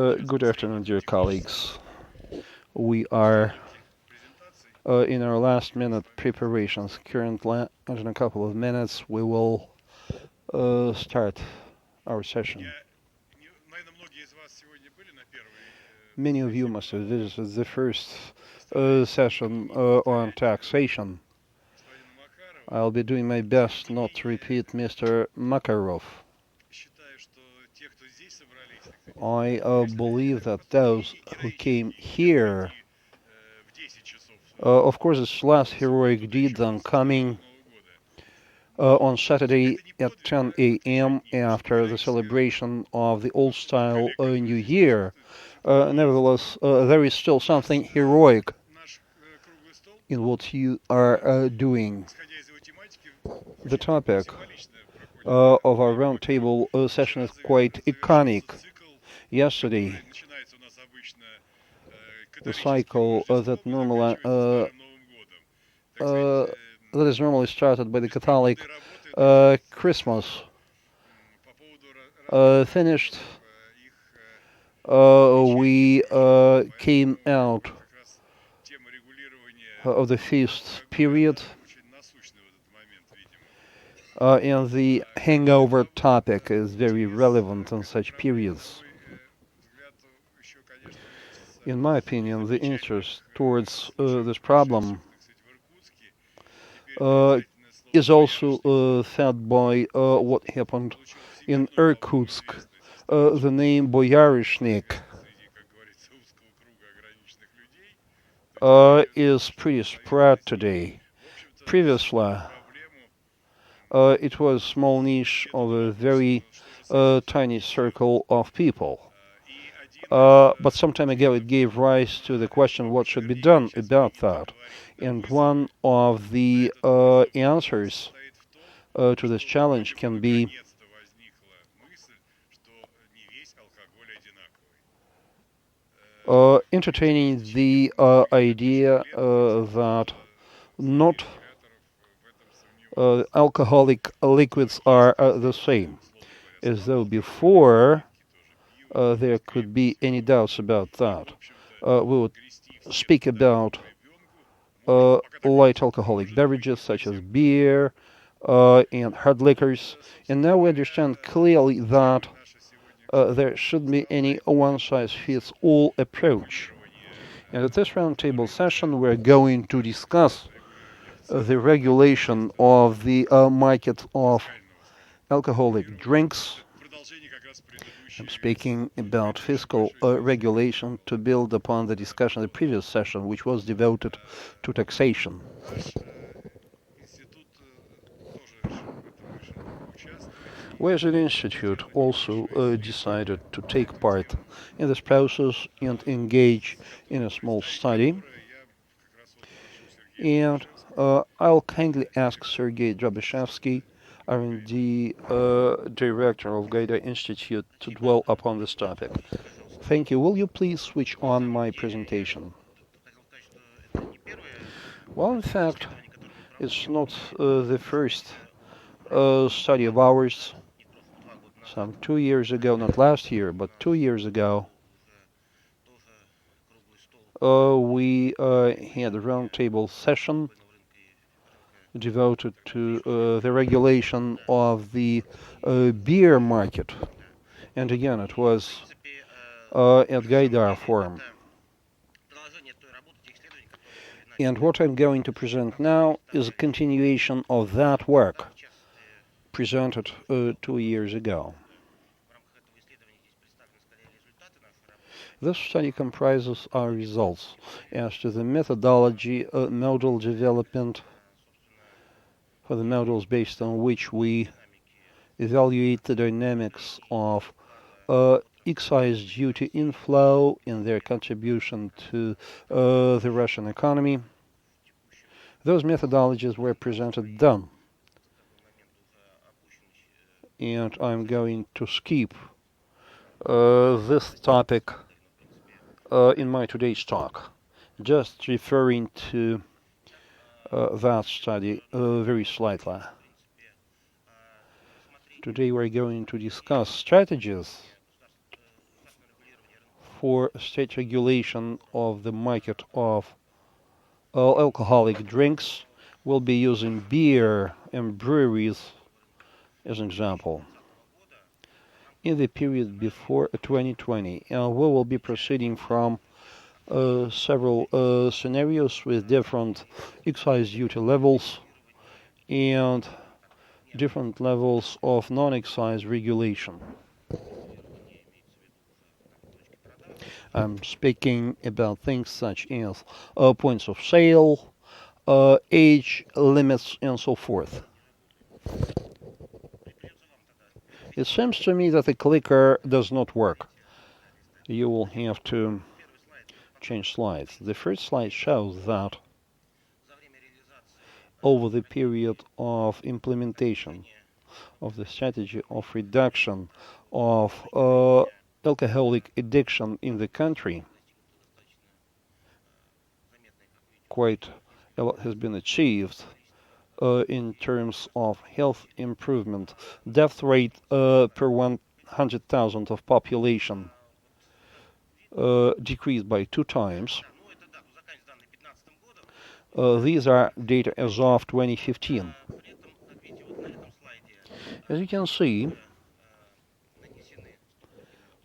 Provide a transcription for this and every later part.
Good afternoon, dear colleagues. We are in our last minute preparations currently, and in a couple of minutes we will start our session. Many of you must have visited the first session on taxation. I'll be doing my best not to repeat Mr. Makarov. I believe that those who came here, of course, it's less heroic deed than coming on Saturday at 10 a.m. after the celebration of the old-style New Year. Nevertheless, there is still something heroic in what you are doing. The topic of our roundtable session is quite iconic. Yesterday, the cycle that is normally started by the Catholic Christmas finished. We came out of the feast period, and the hangover topic is very relevant in such periods. In my opinion, the interest towards this problem is also fed by what happened in Irkutsk. The name Boyarishnik is pretty spread today. Previously, it was a small niche of a very tiny circle of people. But some time ago it gave rise to the question what should be done about that. And one of the answers to this challenge can be entertaining the idea that not alcoholic liquids are the same, as though before there could be any doubts about that. We would speak about light alcoholic beverages such as beer and hard liquors, and now we understand clearly that there shouldn't be any one-size-fits-all approach. And at this roundtable session, we're going to discuss the regulation of the market of alcoholic drinks. I'm speaking about fiscal regulation to build upon the discussion of the previous session, which was devoted to taxation. We as an institute also decided to take part in this process and engage in a small study. And I'll kindly ask Sergey Drobyshevsky, R&D Director of Gaidar Institute, to dwell upon this topic. Thank you. Will you please switch on my presentation? Well, in fact, it's not the first study of ours. Some 2 years ago, not last year, but 2 years ago, we had a roundtable session devoted to the regulation of the beer market. And again, it was at Gaidar Forum. And what I'm going to present now is a continuation of that work presented 2 years ago. This study comprises our results as to the methodology, model development for the models based on which we evaluate the dynamics of excise duty inflow and their contribution to the Russian economy. Those methodologies were presented then, and I'm going to skip this topic in my today's talk, just referring to that study very slightly. Today we're going to discuss strategies for state regulation of the market of alcoholic drinks. We'll be using beer and breweries as an example. In the period before 2020, we will be proceeding from several scenarios with different excise duty levels and different levels of non-excise regulation. I'm speaking about things such as points of sale, age limits, and so forth. It seems to me that the clicker does not work. You will have to change slides. The first slide shows that over the period of implementation of the strategy of reduction of alcoholic addiction in the country, quite a lot has been achieved in terms of health improvement. Death rate per 100,000 of population decreased by 2 times. These are data as of 2015. As you can see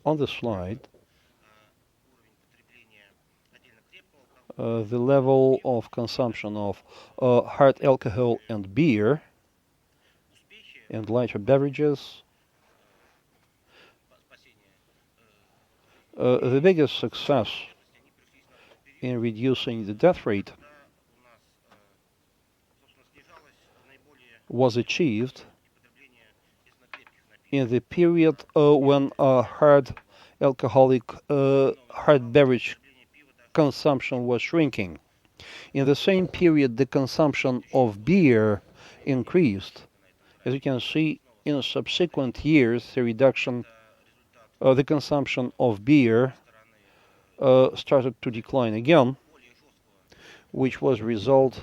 on the slide, the level of consumption of hard alcohol and beer and lighter beverages. The biggest success in reducing the death rate was achieved in the period when hard beverage consumption was shrinking. In the same period, the consumption of beer increased. As you can see, in subsequent years, the consumption of beer started to decline again, which was a result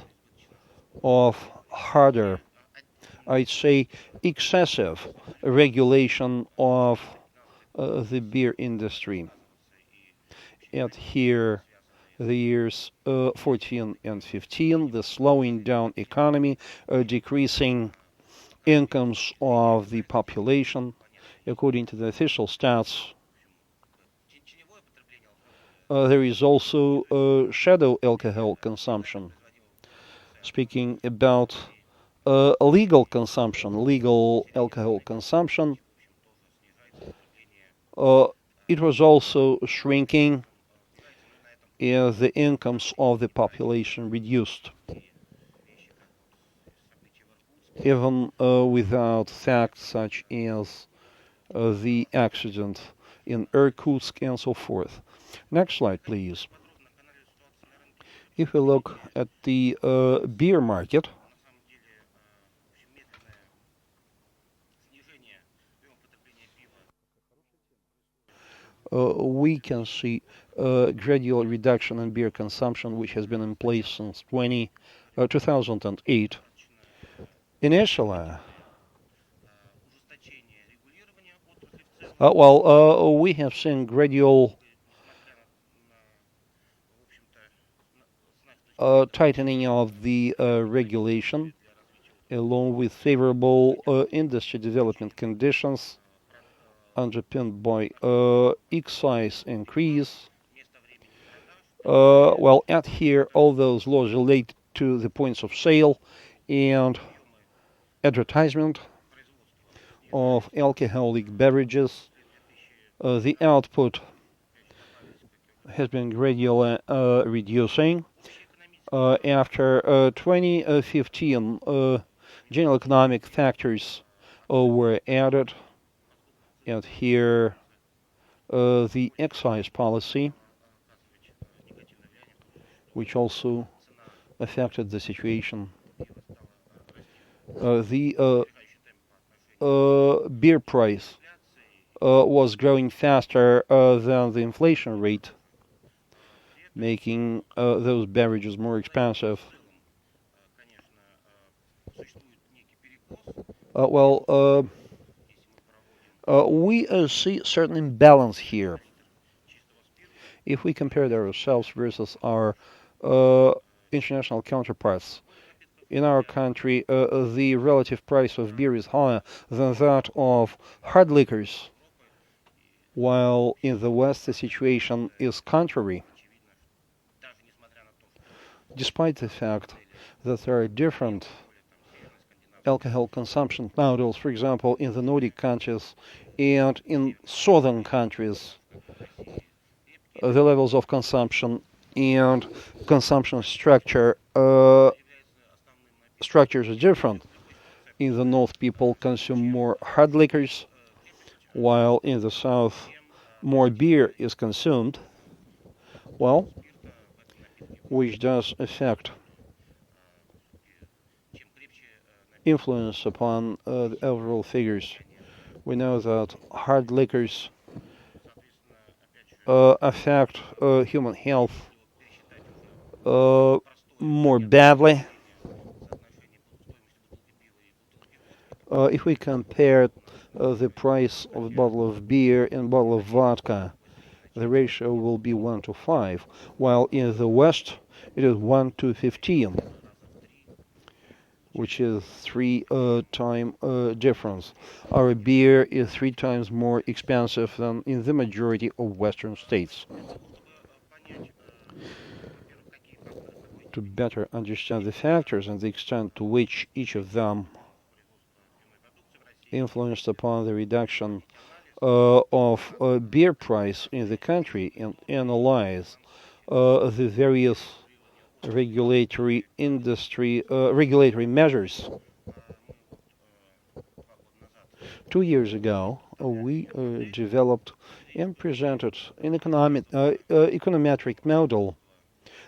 of harder, I'd say, excessive regulation of the beer industry. And here, the years 14 and 15, the slowing down economy, decreasing incomes of the population. According to the official stats, there is also shadow alcohol consumption. Speaking about legal alcohol consumption, it was also shrinking as the incomes of the population reduced, even without facts such as the accident in Irkutsk and so forth. Next slide, please. If we look at the beer market, we can see a gradual reduction in beer consumption, which has been in place since 2008. Initially, we have seen gradual tightening of the regulation, along with favorable industry development conditions, underpinned by excise increase. At here, all those laws relate to the points of sale and advertisement of alcoholic beverages. The output has been gradually reducing. After 2015, general economic factors were added, and here the excise policy, which also affected the situation. The beer price was growing faster than the inflation rate, making those beverages more expensive. We see certain imbalance here. If we compared ourselves versus our uh, international counterparts, in our country, the relative price of beer is higher than that of hard liquors, while in the West the situation is contrary, despite the fact that there are different alcohol consumption models, for example, in the Nordic countries and in southern countries, the levels of consumption and consumption structures are different. In the north, people consume more hard liquors, while in the south, more beer is consumed. Well, which does affect influence upon the overall figures. We know that hard liquors affect human health uh, more badly. If we compare the price of a bottle of beer and a bottle of vodka, the ratio will be 1 to 5, while in the West it is 1 to 15, which is 3 time difference. Our beer is 3 times more expensive than in the majority of Western states. To better understand the factors and the extent to which each of them influenced upon the reduction of beer price in the country and analyze the various regulatory measures. 2 years ago, we developed and presented an econometric model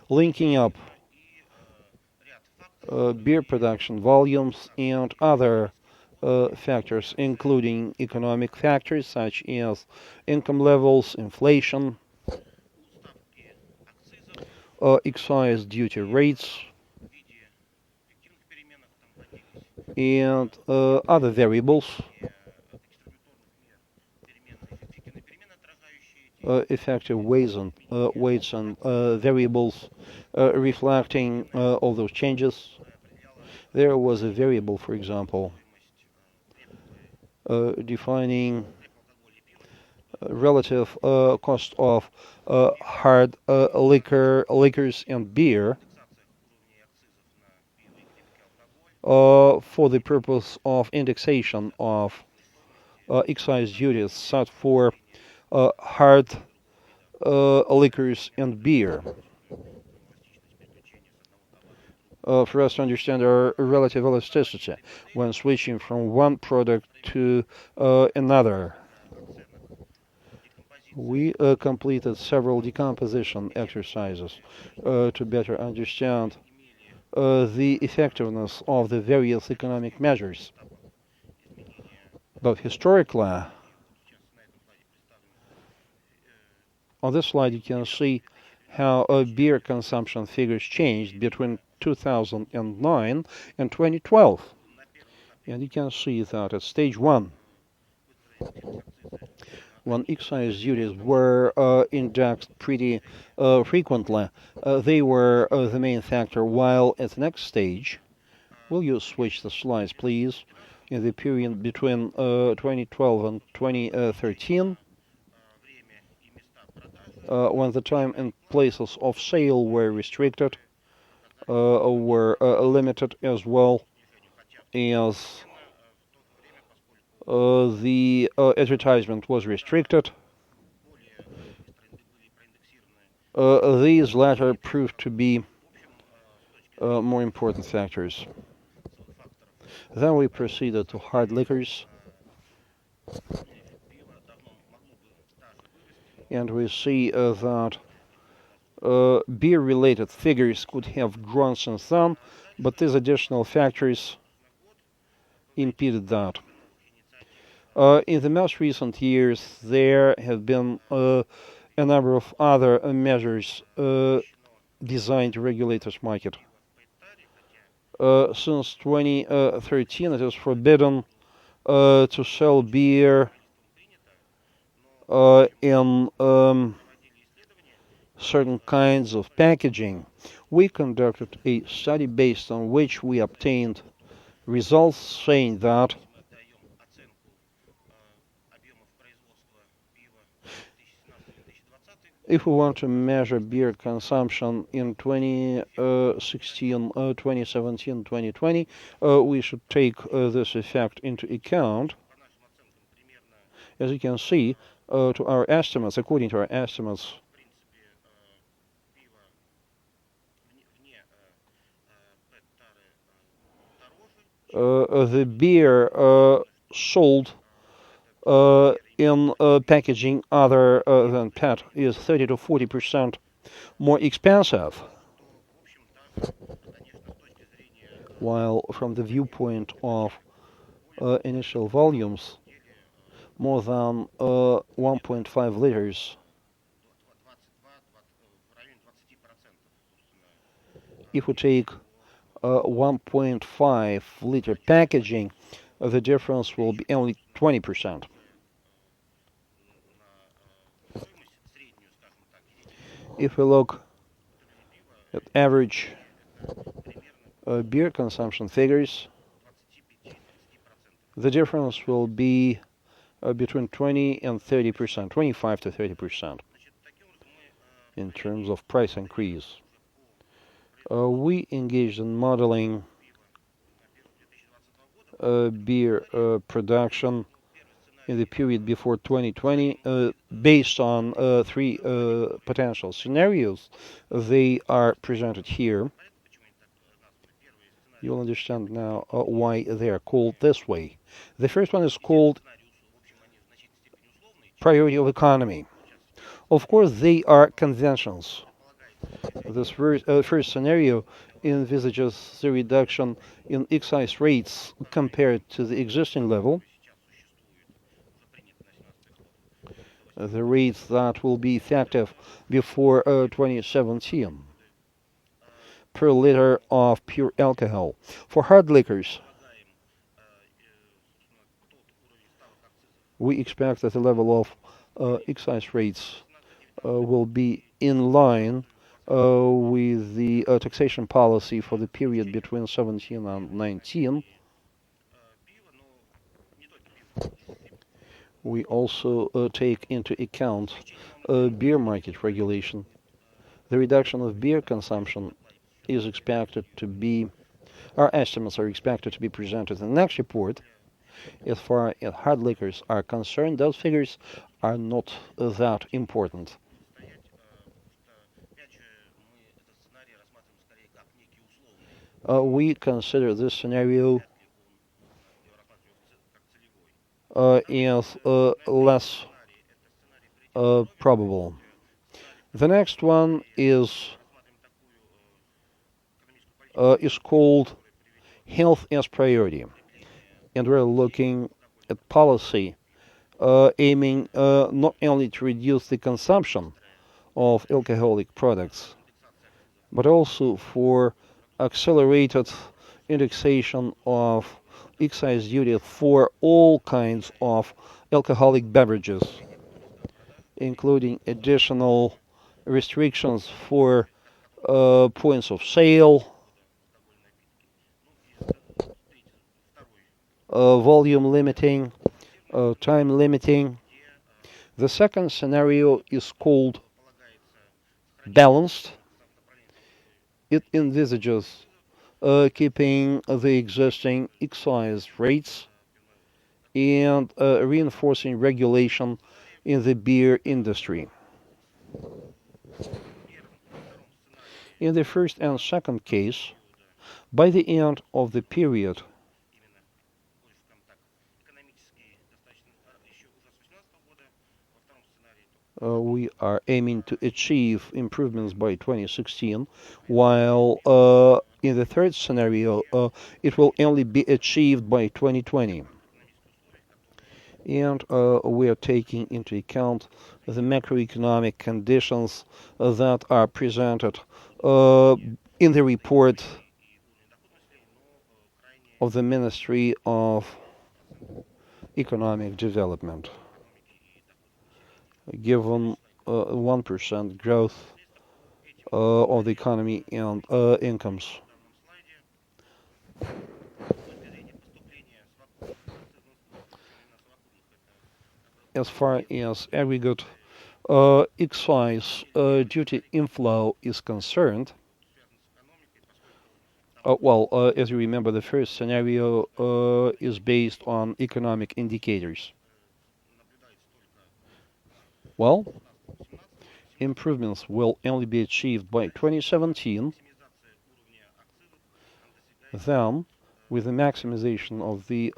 linking up beer production volumes and other factors, including economic factors such as income levels, inflation, excise duty rates, and other variables, effective weights and variables reflecting all those changes. There was a variable, for example, defining relative cost of hard liquors and beer for the purpose of indexation of excise duties set for hard liquors and beer. For us to understand our relative elasticity when switching from one product to another. We completed several decomposition exercises to better understand the effectiveness of the various economic measures. But historically, on this slide you can see how beer consumption figures changed between 2009 and 2012. And you can see that at stage 1, when excise duties were indexed pretty frequently, they were the main factor, while at the next stage, will you switch the slides please, in the period between 2012 and 2013, when the time and places of sale were restricted, were limited, as well as the advertisement was restricted. These latter proved to be more important factors. Then we proceeded to hard liquors, and we see that beer-related figures could have grown since then, but these additional factors impeded that. In the most recent years, there have been a number of other measures designed to regulate this market. Since 2013, it is forbidden to sell beer in certain kinds of packaging. We conducted a study based on which we obtained results saying that if we want to measure beer consumption in 2016, 2017, 2020, we should take this effect into account. As you can see, to our estimates, according to our estimates, the beer sold in packaging other than PET is 30 to 40% more expensive. While from the viewpoint of initial volumes, more than 1.5 liters. If we take 1.5 liter packaging, the difference will be only 20%. If we look at average beer consumption figures, the difference will be between 20 and 30%, 25 to 30% in terms of price increase. We engaged in modeling beer production in the period before 2020 based on three potential scenarios. They are presented here. You'll understand now why they are called this way. The first one is called priority of economy. Of course, they are conventions. This first scenario envisages the reduction in excise rates compared to the existing level, the rates that will be effective before 2017 per liter of pure alcohol. For hard liquors, we expect that the level of excise rates will be in line with the taxation policy for the period between 17 and 19. We also take into account beer market regulation. The reduction of beer consumption is expected to be, our estimates are expected to be presented in the next report. As far as hard liquors are concerned, those figures are not that important. We consider this scenario as less probable. The next one is called health as priority, and we're looking at policy aiming not only to reduce the consumption of alcoholic products, but also for accelerated indexation of excise duty for all kinds of alcoholic beverages, including additional restrictions for points of sale, volume limiting, time limiting. The second scenario is called balanced. It envisages keeping the existing excise rates and reinforcing regulation in the beer industry. In the first and second case, by the end of the period, we are aiming to achieve improvements by 2016, while in the third scenario, it will only be achieved by 2020. And we are taking into account the macroeconomic conditions that are presented in the report of the Ministry of Economic Development. Given 1% growth of the economy and incomes. As far as aggregate excise duty inflow is concerned, as you remember, the first scenario is based on economic indicators. Well, improvements will only be achieved by 2017. Then, with the maximization of the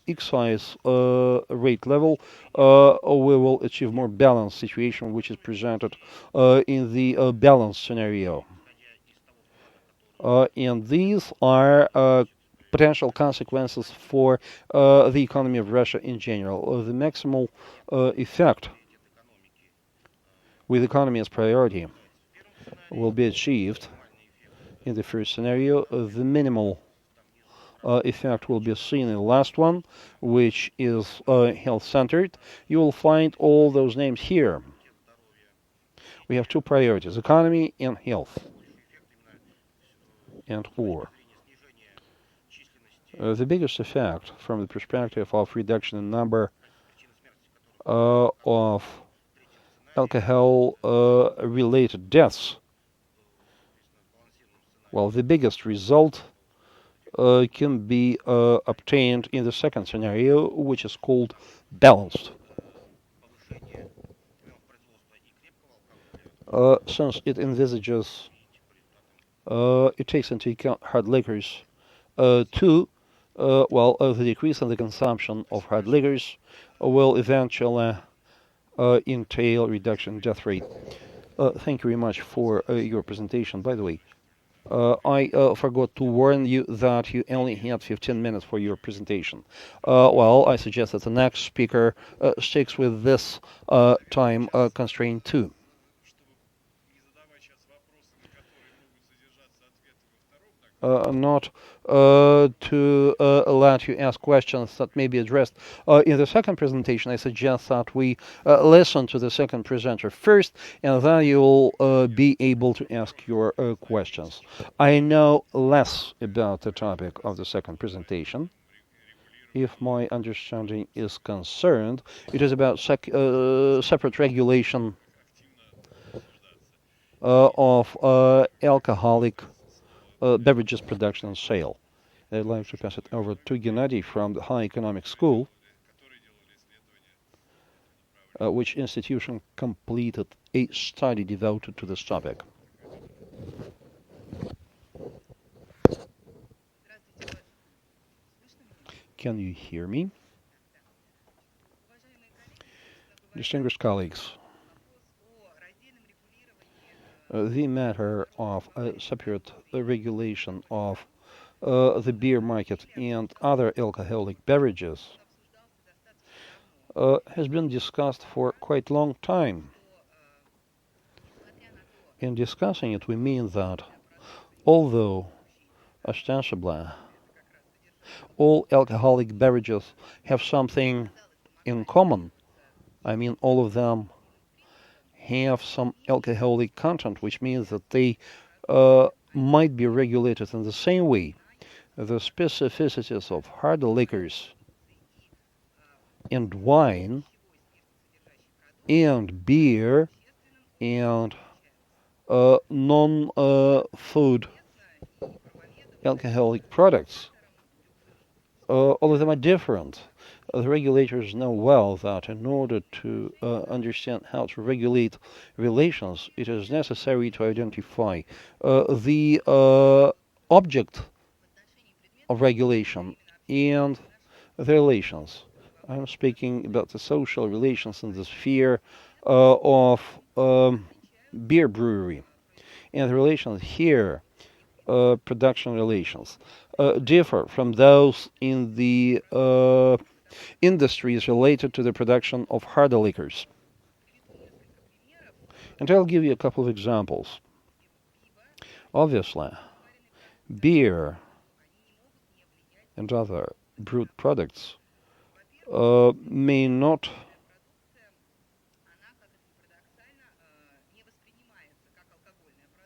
excise rate level, we will achieve more balanced situation, which is presented in the balanced scenario. And these are potential consequences for the economy of Russia in general. The maximal effect with economy as priority will be achieved in the first scenario. The minimal effect will be seen in the last one, which is health-centered. You will find all those names here. We have two priorities, economy and health, and war. The biggest effect from the perspective of reduction in number of alcohol-related deaths, well, the biggest result can be obtained in the second scenario, which is called balanced. Since it envisages, it takes into account hard liquors too, the decrease in the consumption of hard liquors will eventually entail reduction in death rate. Thank you very much for your presentation. By the way, I forgot to warn you that you only had 15 minutes for your presentation. I suggest that the next speaker sticks with this time constraint too. Not to let you ask questions that may be addressed in the second presentation. I suggest that we listen to the second presenter first, and then you'll be able to ask your questions. I know less about the topic of the second presentation. If my understanding is concerned, it is about separate regulation of alcoholic beverages production and sale. I'd like to pass it over to Gennady from the High Economic School, which institution completed a study devoted to this topic. Can you hear me? Distinguished colleagues, the matter of separate regulation of the beer market and other alcoholic beverages has been discussed for quite a long time. In discussing it, we mean that although ostensibly all alcoholic beverages have something in common, I mean all of them have some alcoholic content, which means that they might be regulated in the same way. The specificities of hard liquors and wine and beer and non-food alcoholic products, all of them are different. The regulators know well that in order to understand how to regulate relations, it is necessary to identify the object of regulation and the relations. I'm speaking about the social relations in the sphere of beer brewery. And the relations here, production relations, differ from those in the industries related to the production of hard liquors. And I'll give you a couple of examples. Obviously, beer and other brewed products may not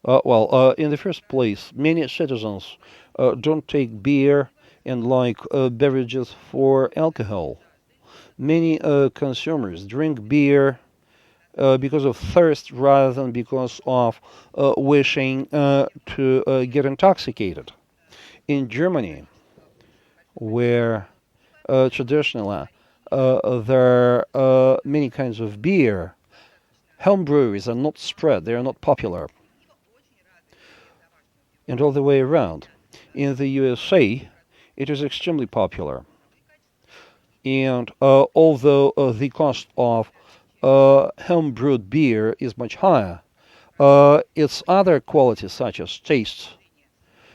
In the first place, many citizens don't take beer and like beverages for alcohol. Many consumers drink beer because of thirst rather than because of wishing to get intoxicated. In Germany, where traditionally there are many kinds of beer, home breweries are not spread, they are not popular, and all the way around. In the USA, it is extremely popular, and although the cost of home brewed beer is much higher, its other qualities, such as taste,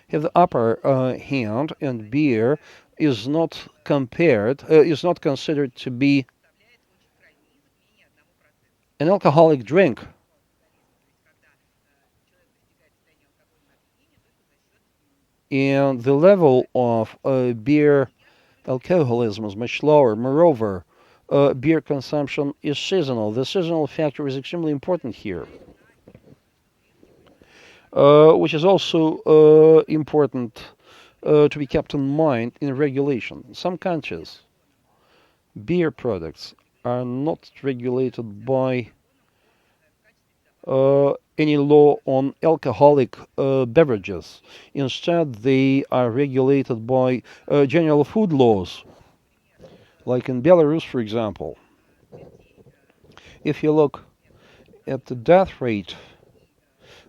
have the upper hand, and beer is not considered to be an alcoholic drink. And the level of beer alcoholism is much lower. Moreover, beer consumption is seasonal. The seasonal factor is extremely important here, which is also important to be kept in mind in regulation. In some countries, beer products are not regulated by any law on alcoholic beverages. Instead, they are regulated by general food laws, like in Belarus, for example. If you look at the death rate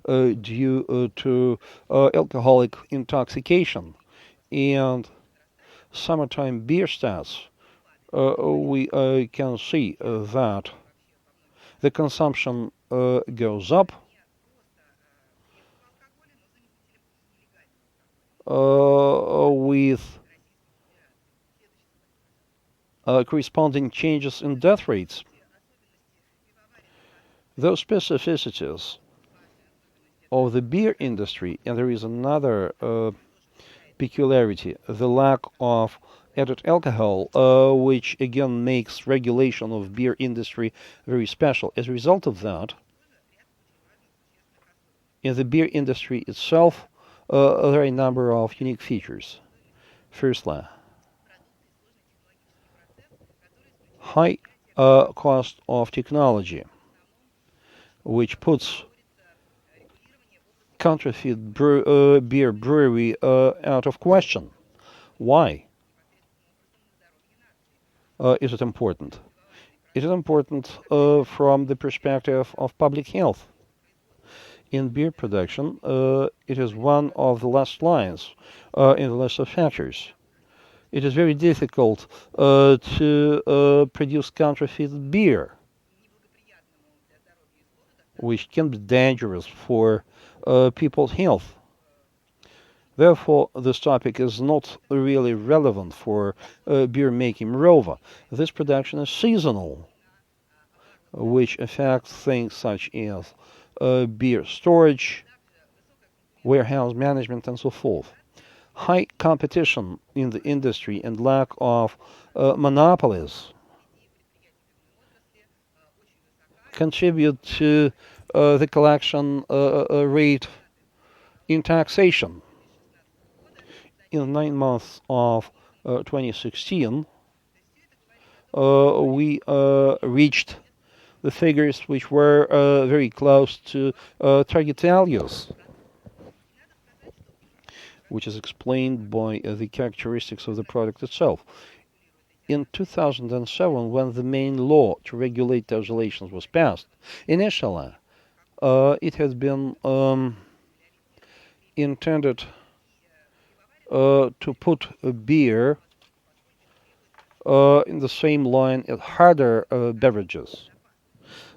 due to alcoholic intoxication and summertime beer stats, we can see that the consumption goes up with corresponding changes in death rates. Those specificities of the beer industry, and there is another peculiarity, the lack of added alcohol, which again makes regulation of beer industry very special. As a result of that, in the beer industry itself, there are a number of unique features. Firstly, high cost of technology, which puts counterfeit beer brewery out of question. Why is it important? It is important from the perspective of public health. In beer production, it is one of the last lines in the list of factors. It is very difficult to produce counterfeit beer, which can be dangerous for people's health. Therefore, this topic is not really relevant for beer making. Moreover, this production is seasonal, which affects things such as beer storage, warehouse management, and so forth. High competition in the industry and lack of monopolies contribute to the collection rate in taxation. In 9 months of 2016, we reached the figures which were very close to target values, which is explained by the characteristics of the product itself. In 2007, when the main law to regulate those relations was passed, initially it had been intended to put a beer in the same line as harder beverages.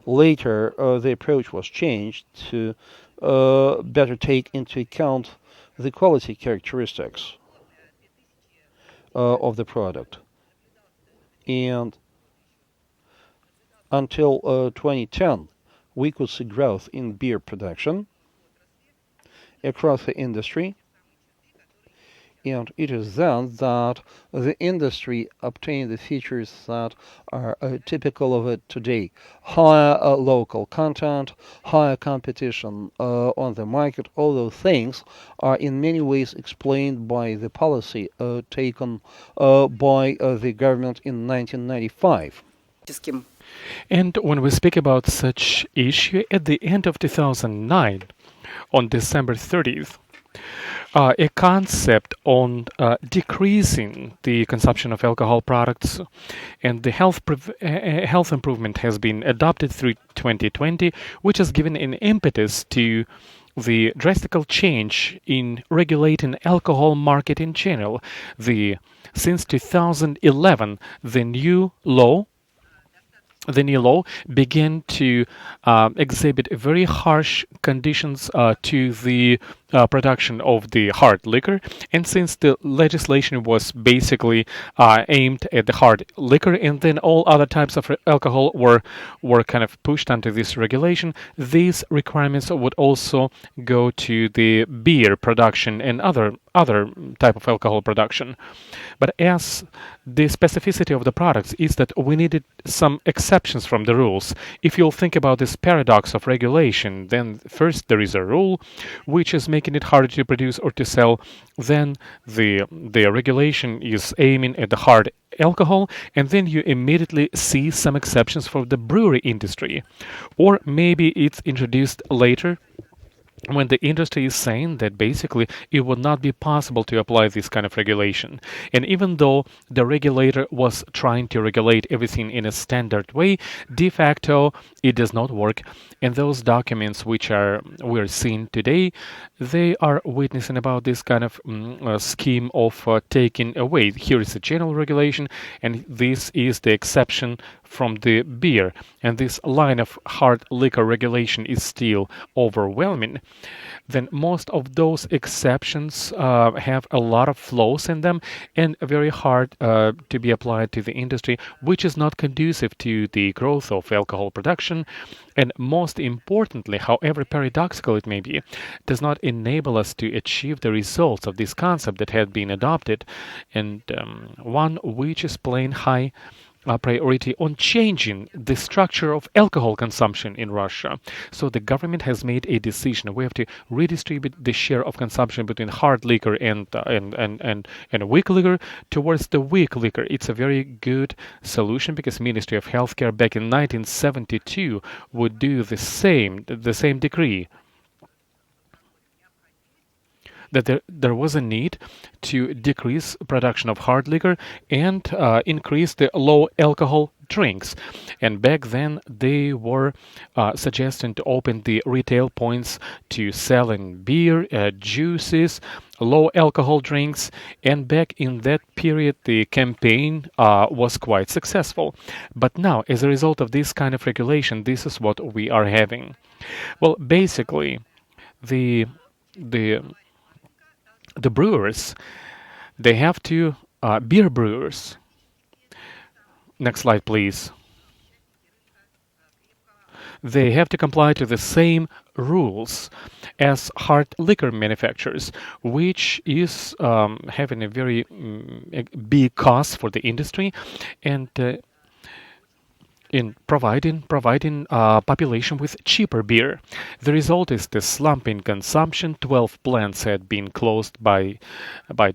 Later, the approach was changed to better take into account the quality characteristics of the product. And until 2010, we could see growth in beer production across the industry, And it is then that the industry obtained the features that are typical of it today. Higher local content, higher competition on the market, all those things are in many ways explained by the policy taken by the government in 1995. And when we speak about such issue at the end of 2009, on December 30th, a concept on decreasing the consumption of alcohol products and the health improvement has been adopted through 2020, which has given an impetus to the drastic change in regulating alcohol market in general. The Since 2011, the new law began to exhibit very harsh conditions to the production of the hard liquor. And since the legislation was basically aimed at the hard liquor, and then all other types of alcohol were kind of pushed onto this regulation, these requirements would also go to the beer production and other type of alcohol production. But as the specificity of the products is that we needed some exceptions from the rules. If you'll think about this paradox of regulation, then first there is a rule which is making it harder to produce or to sell. Then the regulation is aiming at the hard alcohol, and then you immediately see some exceptions for the brewery industry. Or maybe it's introduced later when the industry is saying that basically it would not be possible to apply this kind of regulation. And even though the regulator was trying to regulate everything in a standard way, de facto it does not work. And those documents which we're seeing today, they are witnessing about this kind of scheme of taking away. Here is the general regulation, and this is the exception from the beer. And this line of hard liquor regulation is still overwhelming. Then most of those exceptions have a lot of flaws in them and very hard to be applied to the industry, which is not conducive to the growth of alcohol production. And most importantly, however paradoxical it may be, does not enable us to achieve the results of this concept that had been adopted, and one which is playing high priority on changing the structure of alcohol consumption in Russia. So the government has made a decision. We have to redistribute the share of consumption between hard liquor and weak liquor towards the weak liquor. It's a very good solution because Ministry of Healthcare back in 1972 would do the same decree, that there was a need to decrease production of hard liquor and increase the low alcohol drinks. And back then they were suggesting to open the retail points to selling beer, juices, low alcohol drinks. And back in that period the campaign was quite successful. But now, as a result of this kind of regulation, this is what we are having. Well, basically the the the brewers, they have to beer brewers. Next slide, please. They have to comply to the same rules as hard liquor manufacturers, which is having a very big cost for the industry, and in providing population with cheaper beer. The result is the slump in consumption. 12 plants had been closed by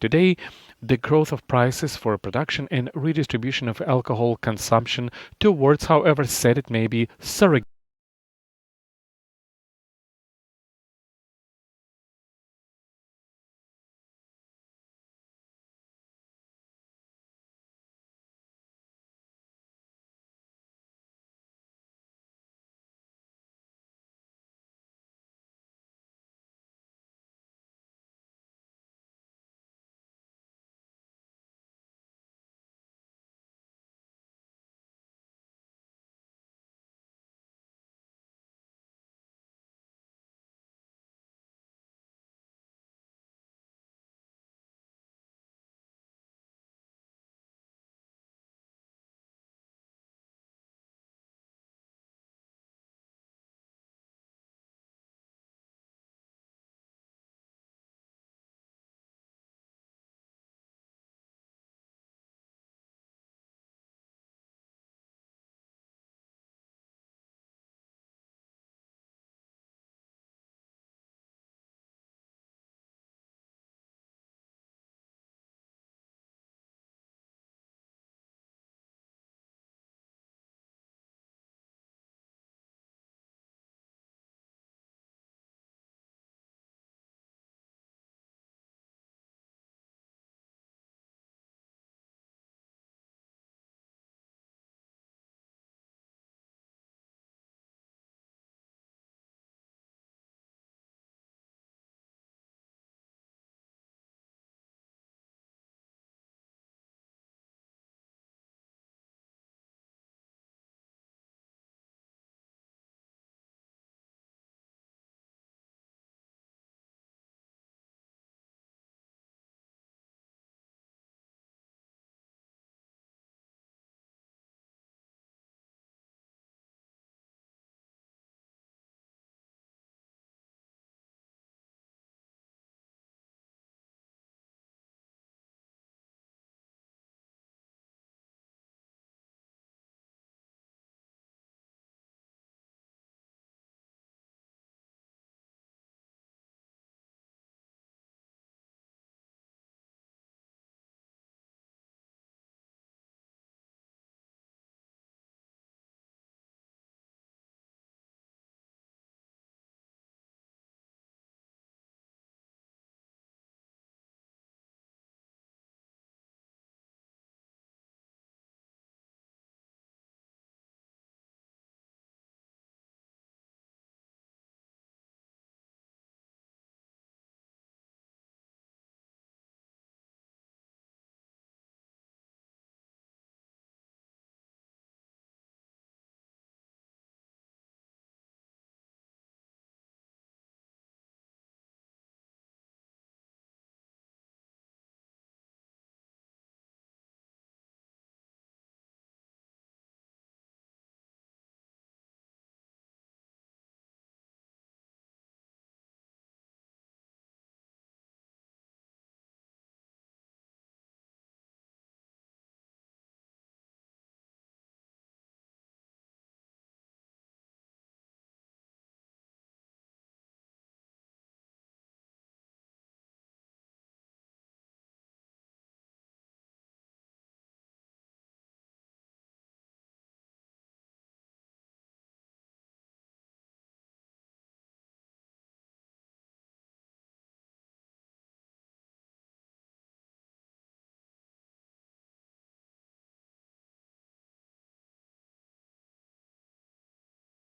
today. The growth of prices for production and redistribution of alcohol consumption towards, however sad it may be, surrogate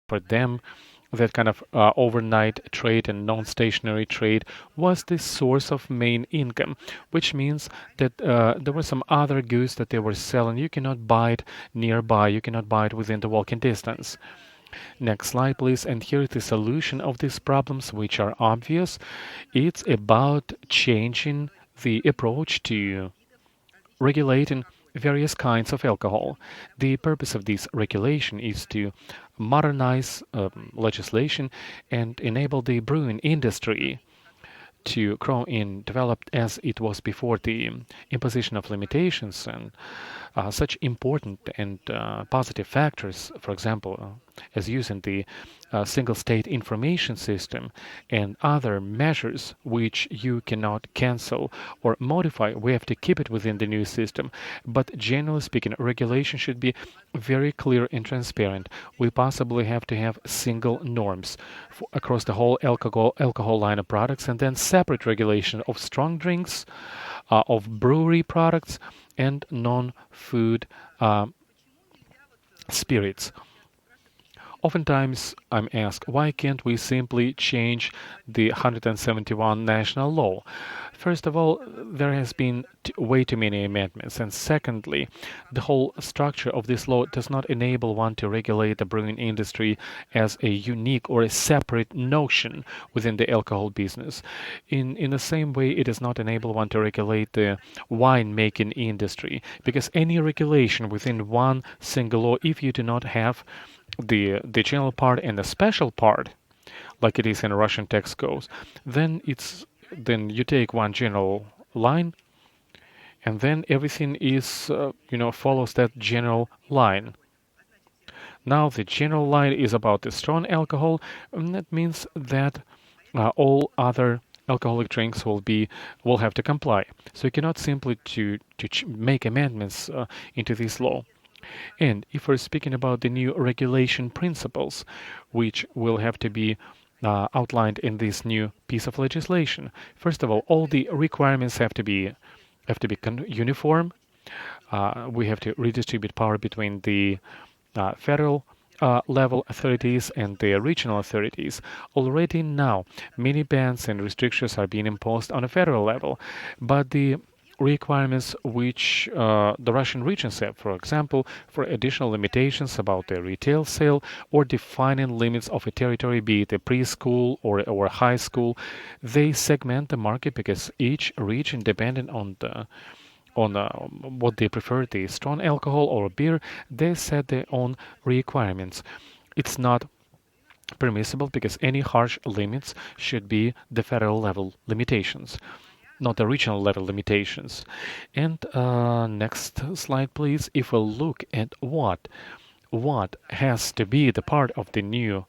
For them, that kind of overnight trade and non-stationary trade was the source of main income, which means that there were some other goods that they were selling. You cannot buy it nearby, you cannot buy it within the walking distance. Next slide, please. And here is the solution of these problems, which are obvious. It's about changing the approach to regulating various kinds of alcohol. The purpose of this regulation is to modernize legislation and enable the brewing industry to grow and develop as it was before the imposition of limitations and such important and positive factors, for example, as using the single state information system and other measures which you cannot cancel or modify. We have to keep it within the new system. But generally speaking, regulation should be very clear and transparent. We possibly have to have single norms across the whole alcohol line of products, and then separate regulation of strong drinks, of brewery products, and non-food spirits. Oftentimes, I'm asked, why can't we simply change the 171 national law? First of all, there has been way too many amendments, and secondly, the whole structure of this law does not enable one to regulate the brewing industry as a unique or a separate notion within the alcohol business. In the same way, it does not enable one to regulate the wine-making industry, because any regulation within one single law, if you do not have the general part and the special part, like it is in Russian text goes, then you take one general line, and then everything is follows that general line. Now the general line is about the strong alcohol, and that means that all other alcoholic drinks will have to comply. So you cannot simply to make amendments into this law. And if we're speaking about the new regulation principles, which will have to be outlined in this new piece of legislation, first of all the requirements have to be uniform. We have to redistribute power between the federal level authorities and the regional authorities. Already now, many bans and restrictions are being imposed on a federal level, but the requirements which the Russian regions have, for example, for additional limitations about the retail sale or defining limits of a territory, be it a preschool or a high school, they segment the market because each region, depending on what they prefer, the strong alcohol or beer, they set their own requirements. It's not permissible because any harsh limits should be the federal level limitations, not the regional level limitations. And next slide, please. If we look at what has to be the part of the new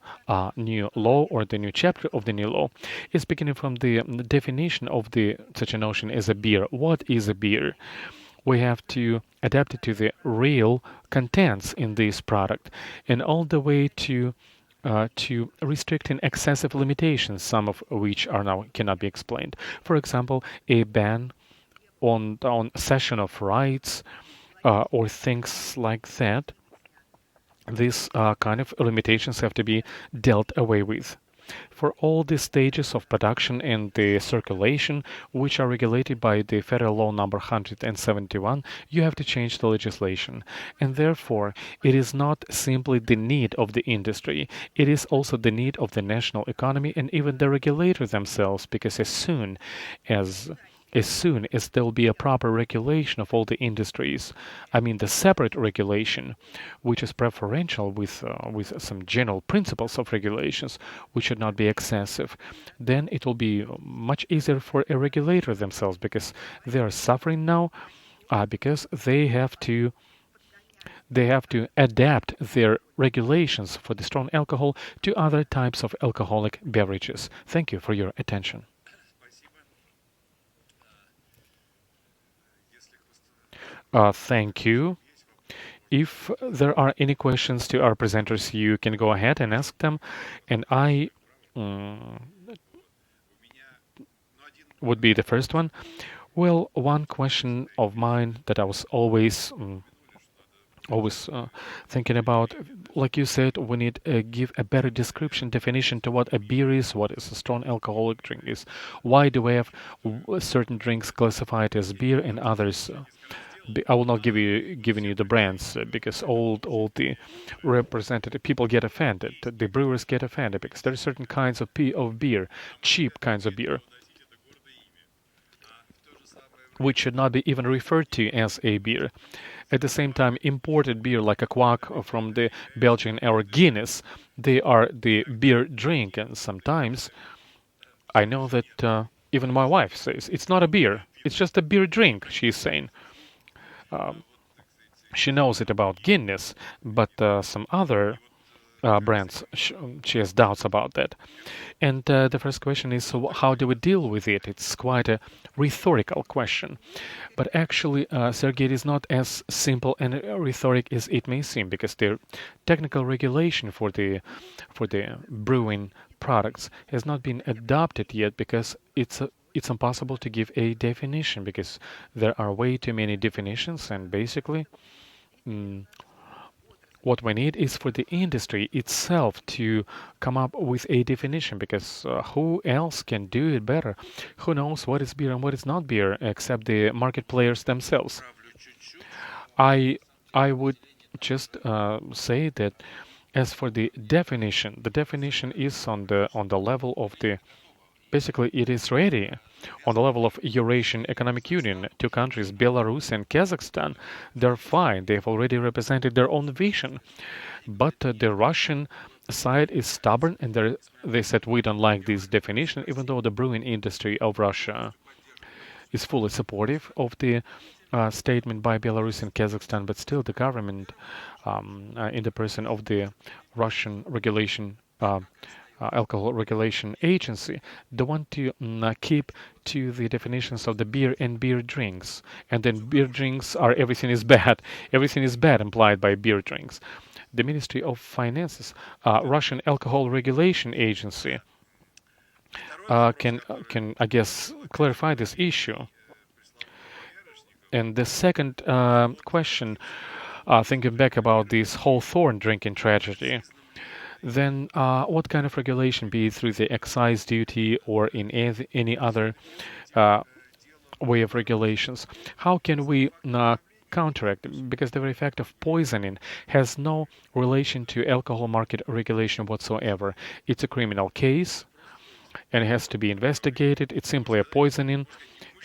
law or the new chapter of the new law is beginning from the definition of the such a notion as a beer. What is a beer? We have to adapt it to the real contents in this product, and all the way to restricting excessive limitations, some of which are now cannot be explained. For example, a ban on cession of rights or things like that. These kind of limitations have to be dealt away with. For all the stages of production and the circulation, which are regulated by the Federal Law number 171, you have to change the legislation. And therefore, it is not simply the need of the industry, it is also the need of the national economy and even the regulators themselves, because as soon as there will be a proper regulation of all the industries, I mean the separate regulation, which is preferential with some general principles of regulations, which should not be excessive, then it will be much easier for a regulator themselves because they are suffering now because they have to adapt their regulations for the strong alcohol to other types of alcoholic beverages. Thank you for your attention. Thank you. If there are any questions to our presenters, you can go ahead and ask them. And I would be the first one. Well, one question of mine that I was always always thinking about, like you said, we need give a better description, definition to what a beer is, what is a strong alcoholic drink is. Why do we have certain drinks classified as beer and others? I will not give you giving you the brands because all the representative people get offended. The brewers get offended because there are certain kinds of beer, cheap kinds of beer, which should not be even referred to as a beer. At the same time, imported beer like a Quack from the Belgian or Guinness, they are the beer drink, and sometimes I know that even my wife says it's not a beer, it's just a beer drink. She's saying she knows it about Guinness, but some other brands, she has doubts about that. And the first question is, so how do we deal with it? It's quite a rhetorical question. But actually, Sergey, it is not as simple and rhetoric as it may seem, because the technical regulation for the brewing products has not been adopted yet, because it's impossible to give a definition because there are way too many definitions, and basically mm, what we need is for the industry itself to come up with a definition, because who else can do it better? Who knows what is beer and what is not beer except the market players themselves? I I would just say that as for the definition is on the level of the basically it is ready on the level of Eurasian Economic Union. Two countries, Belarus and Kazakhstan, they're fine. They've already represented their own vision. But the Russian side is stubborn, and they said we don't like this definition, even though the brewing industry of Russia is fully supportive of the statement by Belarus and Kazakhstan, but still the government, in the person of the Russian regulation, alcohol regulation agency, they want to keep to the definitions of the beer and beer drinks, and then beer drinks are everything is bad. Everything is bad implied by beer drinks. The Ministry of Finances, Russian Alcohol Regulation Agency, can I guess clarify this issue. And the second question, thinking back about this whole thorn drinking tragedy, then what kind of regulation, be it through the excise duty or in any other uh, way of regulations, how can we counteract it? Because the very fact of poisoning has no relation to alcohol market regulation whatsoever. It's a criminal case and it has to be investigated. It's simply a poisoning,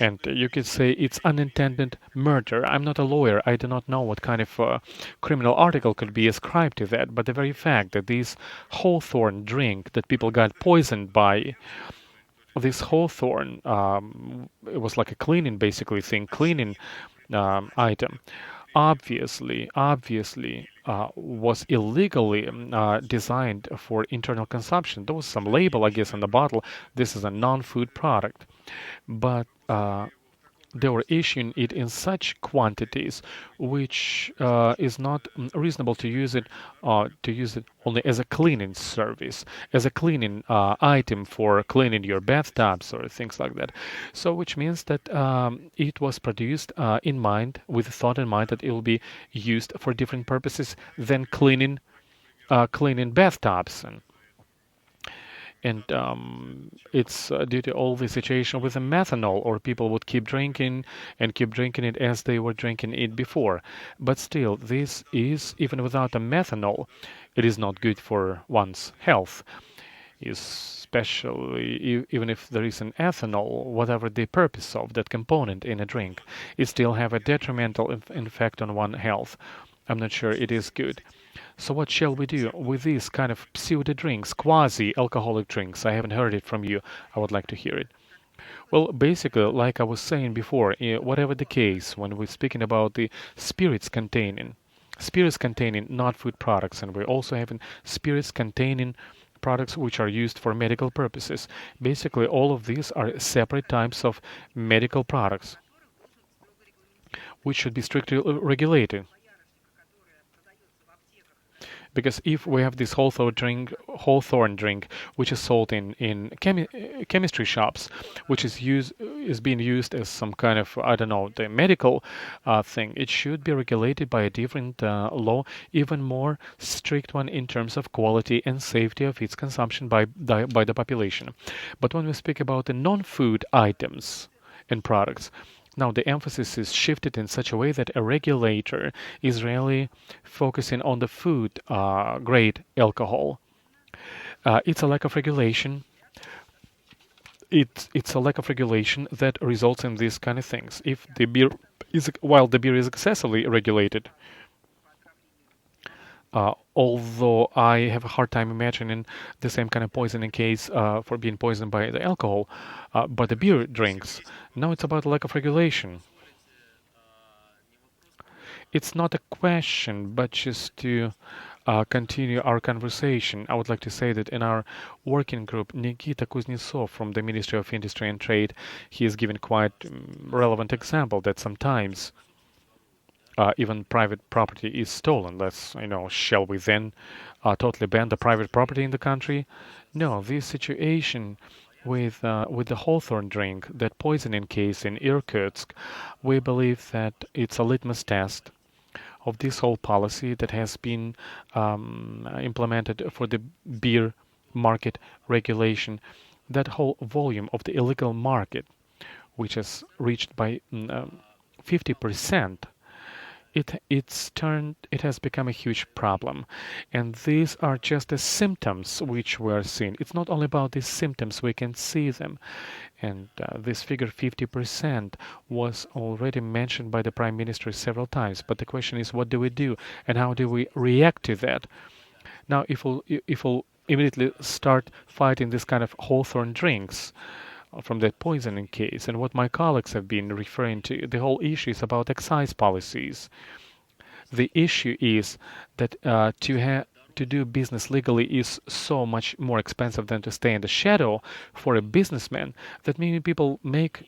and you could say it's unintended murder. I'm not a lawyer. I do not know what kind of criminal article could be ascribed to that. But the very fact that this hawthorn drink that people got poisoned by, this hawthorn, it was like a cleaning basically thing, cleaning item, obviously was illegally designed for internal consumption. There was some label, I guess, on the bottle. This is a non-food product, but they were issuing it in such quantities which is not reasonable to use it only as a cleaning service, as a cleaning item for cleaning your bathtubs or things like that. So which means that it was produced in mind, with the thought in mind that it will be used for different purposes than cleaning bathtubs. And it's due to all the situation with the methanol, or people would keep drinking and keep drinking it as they were drinking it before. But still, this is, even without the methanol, it is not good for one's health, especially even if there is an ethanol, whatever the purpose of that component in a drink, it still have a detrimental effect on one's health. I'm not sure it is good. So what shall we do with these kind of pseudo drinks, quasi-alcoholic drinks? I haven't heard it from you. I would like to hear it. Well, basically, like I was saying before, whatever the case, when we're speaking about the spirits containing not food products, and we're also having spirits containing products which are used for medical purposes. Basically, all of these are separate types of medical products, which should be strictly regulated. Because if we have this hawthorn drink, which is sold in chemistry shops, which is being used as some kind of, I don't know, the medical thing, it should be regulated by a different law, even more strict one in terms of quality and safety of its consumption by the population. But when we speak about the non-food items and products, now the emphasis is shifted in such a way that a regulator is really focusing on the food grade alcohol. It's a lack of regulation. It's a lack of regulation that results in these kind of things. If the beer is while the beer is excessively regulated, although I have a hard time imagining the same kind of poisoning case for being poisoned by the alcohol, but the beer drinks. Now it's about lack of regulation. It's not a question, but just to continue our conversation, I would like to say that in our working group, Nikita Kuznetsov from the Ministry of Industry and Trade, he has given quite relevant example that sometimes even private property is stolen. Shall we then totally ban the private property in the country? No, this situation with the Hawthorne drink, that poisoning case in Irkutsk, we believe that it's a litmus test of this whole policy that has been implemented for the beer market regulation. That whole volume of the illegal market, which has reached by 50%, it has become a huge problem, and these are just the symptoms which we are seeing. It's not only about these symptoms, we can see them, and this figure 50% was already mentioned by the Prime Minister several times. But the question is, what do we do and how do we react to that? Now, if we'll immediately start fighting this kind of hawthorn drinks from that poisoning case, and what my colleagues have been referring to, the whole issue is about excise policies. The issue is that to do business legally is so much more expensive than to stay in the shadow for a businessman, that many people make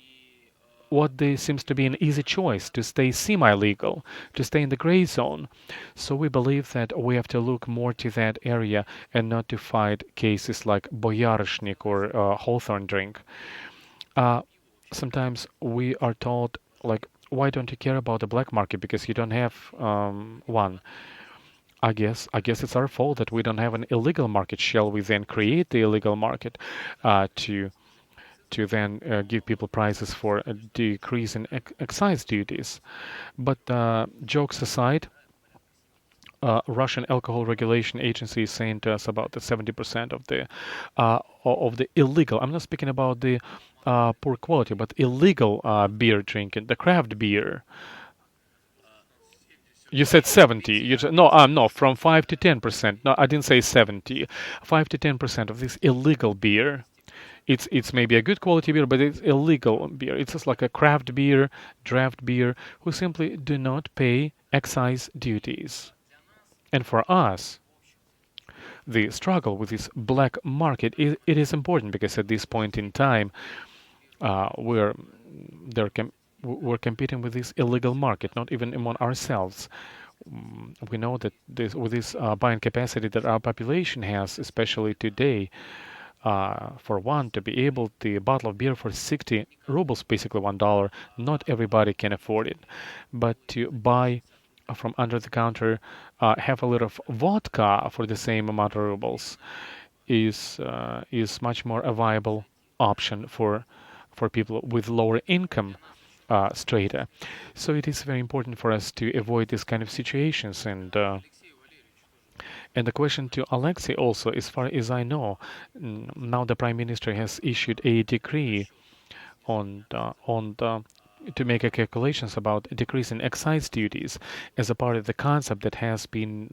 what they seems to be an easy choice, to stay semi-legal, to stay in the gray zone. So we believe that we have to look more to that area and not to fight cases like boyarishnik or hawthorn drink. Uh, Sometimes we are told, like, why don't you care about the black market because you don't have one? I guess it's our fault that we don't have an illegal market. Shall we then create the illegal market to then give people prizes for a decrease in excise duties? But jokes aside, Russian Alcohol Regulation Agency is saying to us about the 70% of the illegal. I'm not speaking about the poor quality, but illegal beer drinking, the craft beer. You said 70. No, from 5 to 10%. No, I didn't say 70. 5 to 10% of this illegal beer. It's maybe a good quality beer, but it's illegal beer. It's just like a craft beer, draft beer, who simply do not pay excise duties. And for us, the struggle with this black market, it is important because at this point in time, we're there we're competing with this illegal market, not even among ourselves. We know that with this buying capacity that our population has, especially today, for one, to be able the bottle of beer for 60 rubles, basically $1, not everybody can afford it. But to buy from under the counter half a liter of vodka for the same amount of rubles is much more a viable option for people with lower income strata. So it is very important for us to avoid these kind of situations. And the question to Alexey also, as far as I know, now the Prime Minister has issued a decree on to make a calculations about decreasing excise duties as a part of the concept that has been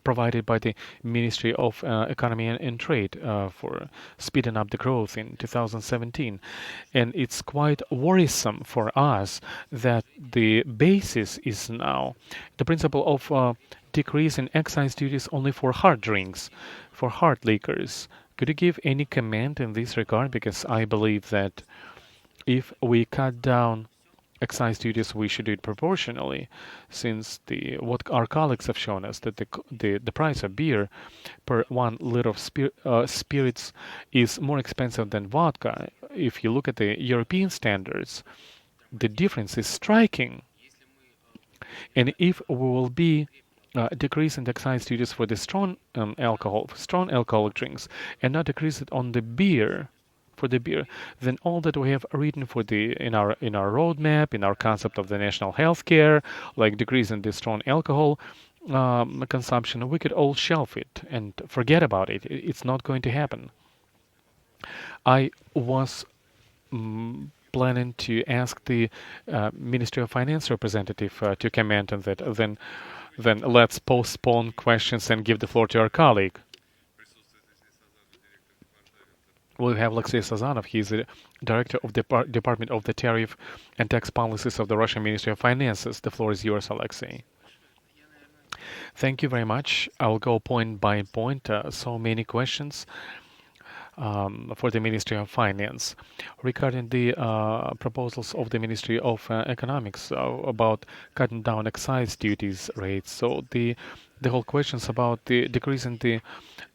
provided by the Ministry of Economy and Trade for speeding up the growth in 2017. And it's quite worrisome for us that the basis is now the principle of decrease in excise duties only for hard drinks, for hard liquors. Could you give any comment in this regard? Because I believe that if we cut down excise duties, we should do it proportionally, since what our colleagues have shown us that the price of beer per 1 liter of spirits is more expensive than vodka. If you look at the European standards, the difference is striking. And if we will be decreasing the excise duties for the strong alcoholic drinks, and not decrease it on the beer, for the beer, then all that we have written for the in our roadmap, in our concept of the national health care, like decreasing the strong alcohol consumption, we could all shelf it and forget about it. It's not going to happen. I was planning to ask the Ministry of Finance representative to comment on that. Then let's postpone questions and give the floor to our colleague. We have Alexey Sazanov. He's the director of the Department of the Tariff and Tax Policies of the Russian Ministry of Finances. The floor is yours, Alexey. Thank you very much. I'll go point by point. So many questions for the Ministry of Finance regarding the proposals of the Ministry of Economics about cutting down excise duties rates. So the whole questions about the decreasing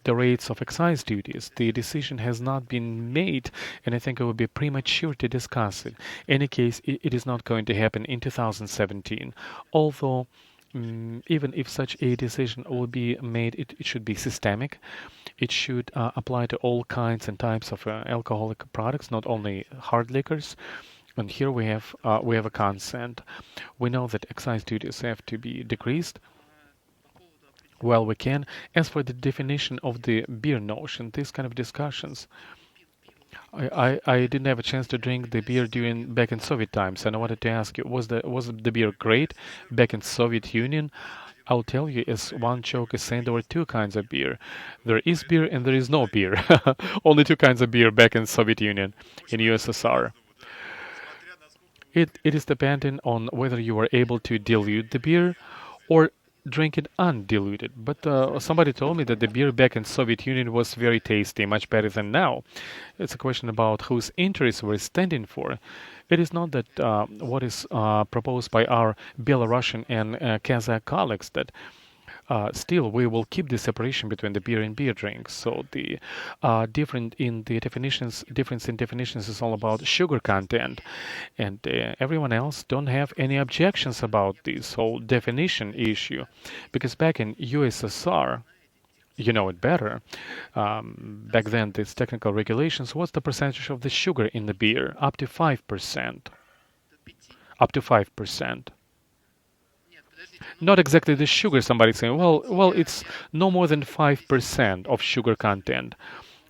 the rates of excise duties. The decision has not been made, and I think it would be premature to discuss it. In any case, it is not going to happen in 2017. Although even if such a decision will be made, it should be systemic. It should apply to all kinds and types of alcoholic products, not only hard liquors. And here we have a consent. We know that excise duties have to be decreased. Well, we can. As for the definition of the beer notion, these kind of discussions, I didn't have a chance to drink the beer during back in Soviet times, and I wanted to ask you, was the beer great back in Soviet Union? I'll tell you, as one joke is saying, there were two kinds of beer. There is beer and there is no beer. Only two kinds of beer back in Soviet Union, in USSR. It is dependent on whether you are able to dilute the beer or drink it undiluted. But somebody told me that the beer back in Soviet Union was very tasty, much better than now. It's a question about whose interests we're standing for. It is not that what is proposed by our Belarusian and Kazakh colleagues that still we will keep the separation between the beer and beer drinks. So the difference in definitions is all about sugar content, and everyone else don't have any objections about this whole definition issue, because back in USSR, you know it better. Back then, these technical regulations, what's the percentage of the sugar in the beer? Up to 5%. Up to 5%. Not exactly the sugar. Somebody saying, it's no more than 5% of sugar content.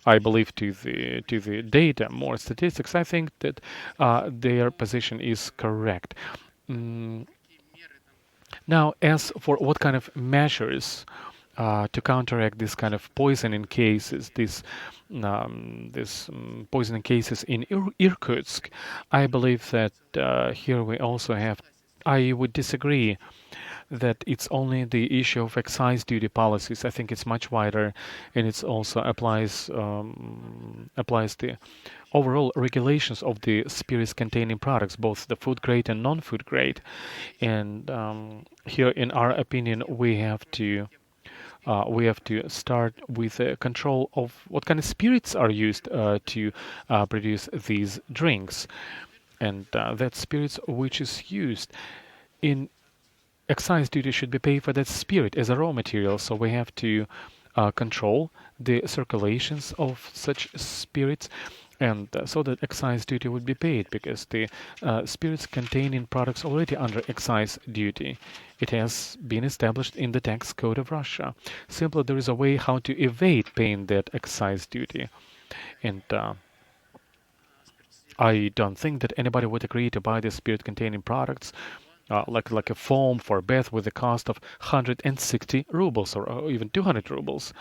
I believe to the data, more statistics. I think that their position is correct. Mm, Now, as for what kind of measures to counteract this kind of poisoning cases, this poisoning cases in Irkutsk, I believe that here we also have. I would disagree that it's only the issue of excise duty policies. I think it's much wider, and it also applies the overall regulations of the spirits containing products, both the food grade and non-food grade. And here, in our opinion, we have to start with control of what kind of spirits are used to produce these drinks, and that spirits which is used in excise duty should be paid for that spirit as a raw material. So we have to control the circulations of such spirits, and so that excise duty would be paid, because the spirits containing products already under excise duty, it has been established in the tax code of Russia. Simply, there is a way how to evade paying that excise duty, and I don't think that anybody would agree to buy the spirit containing products like a foam for bath with the cost of 160 rubles, or even 200 rubles.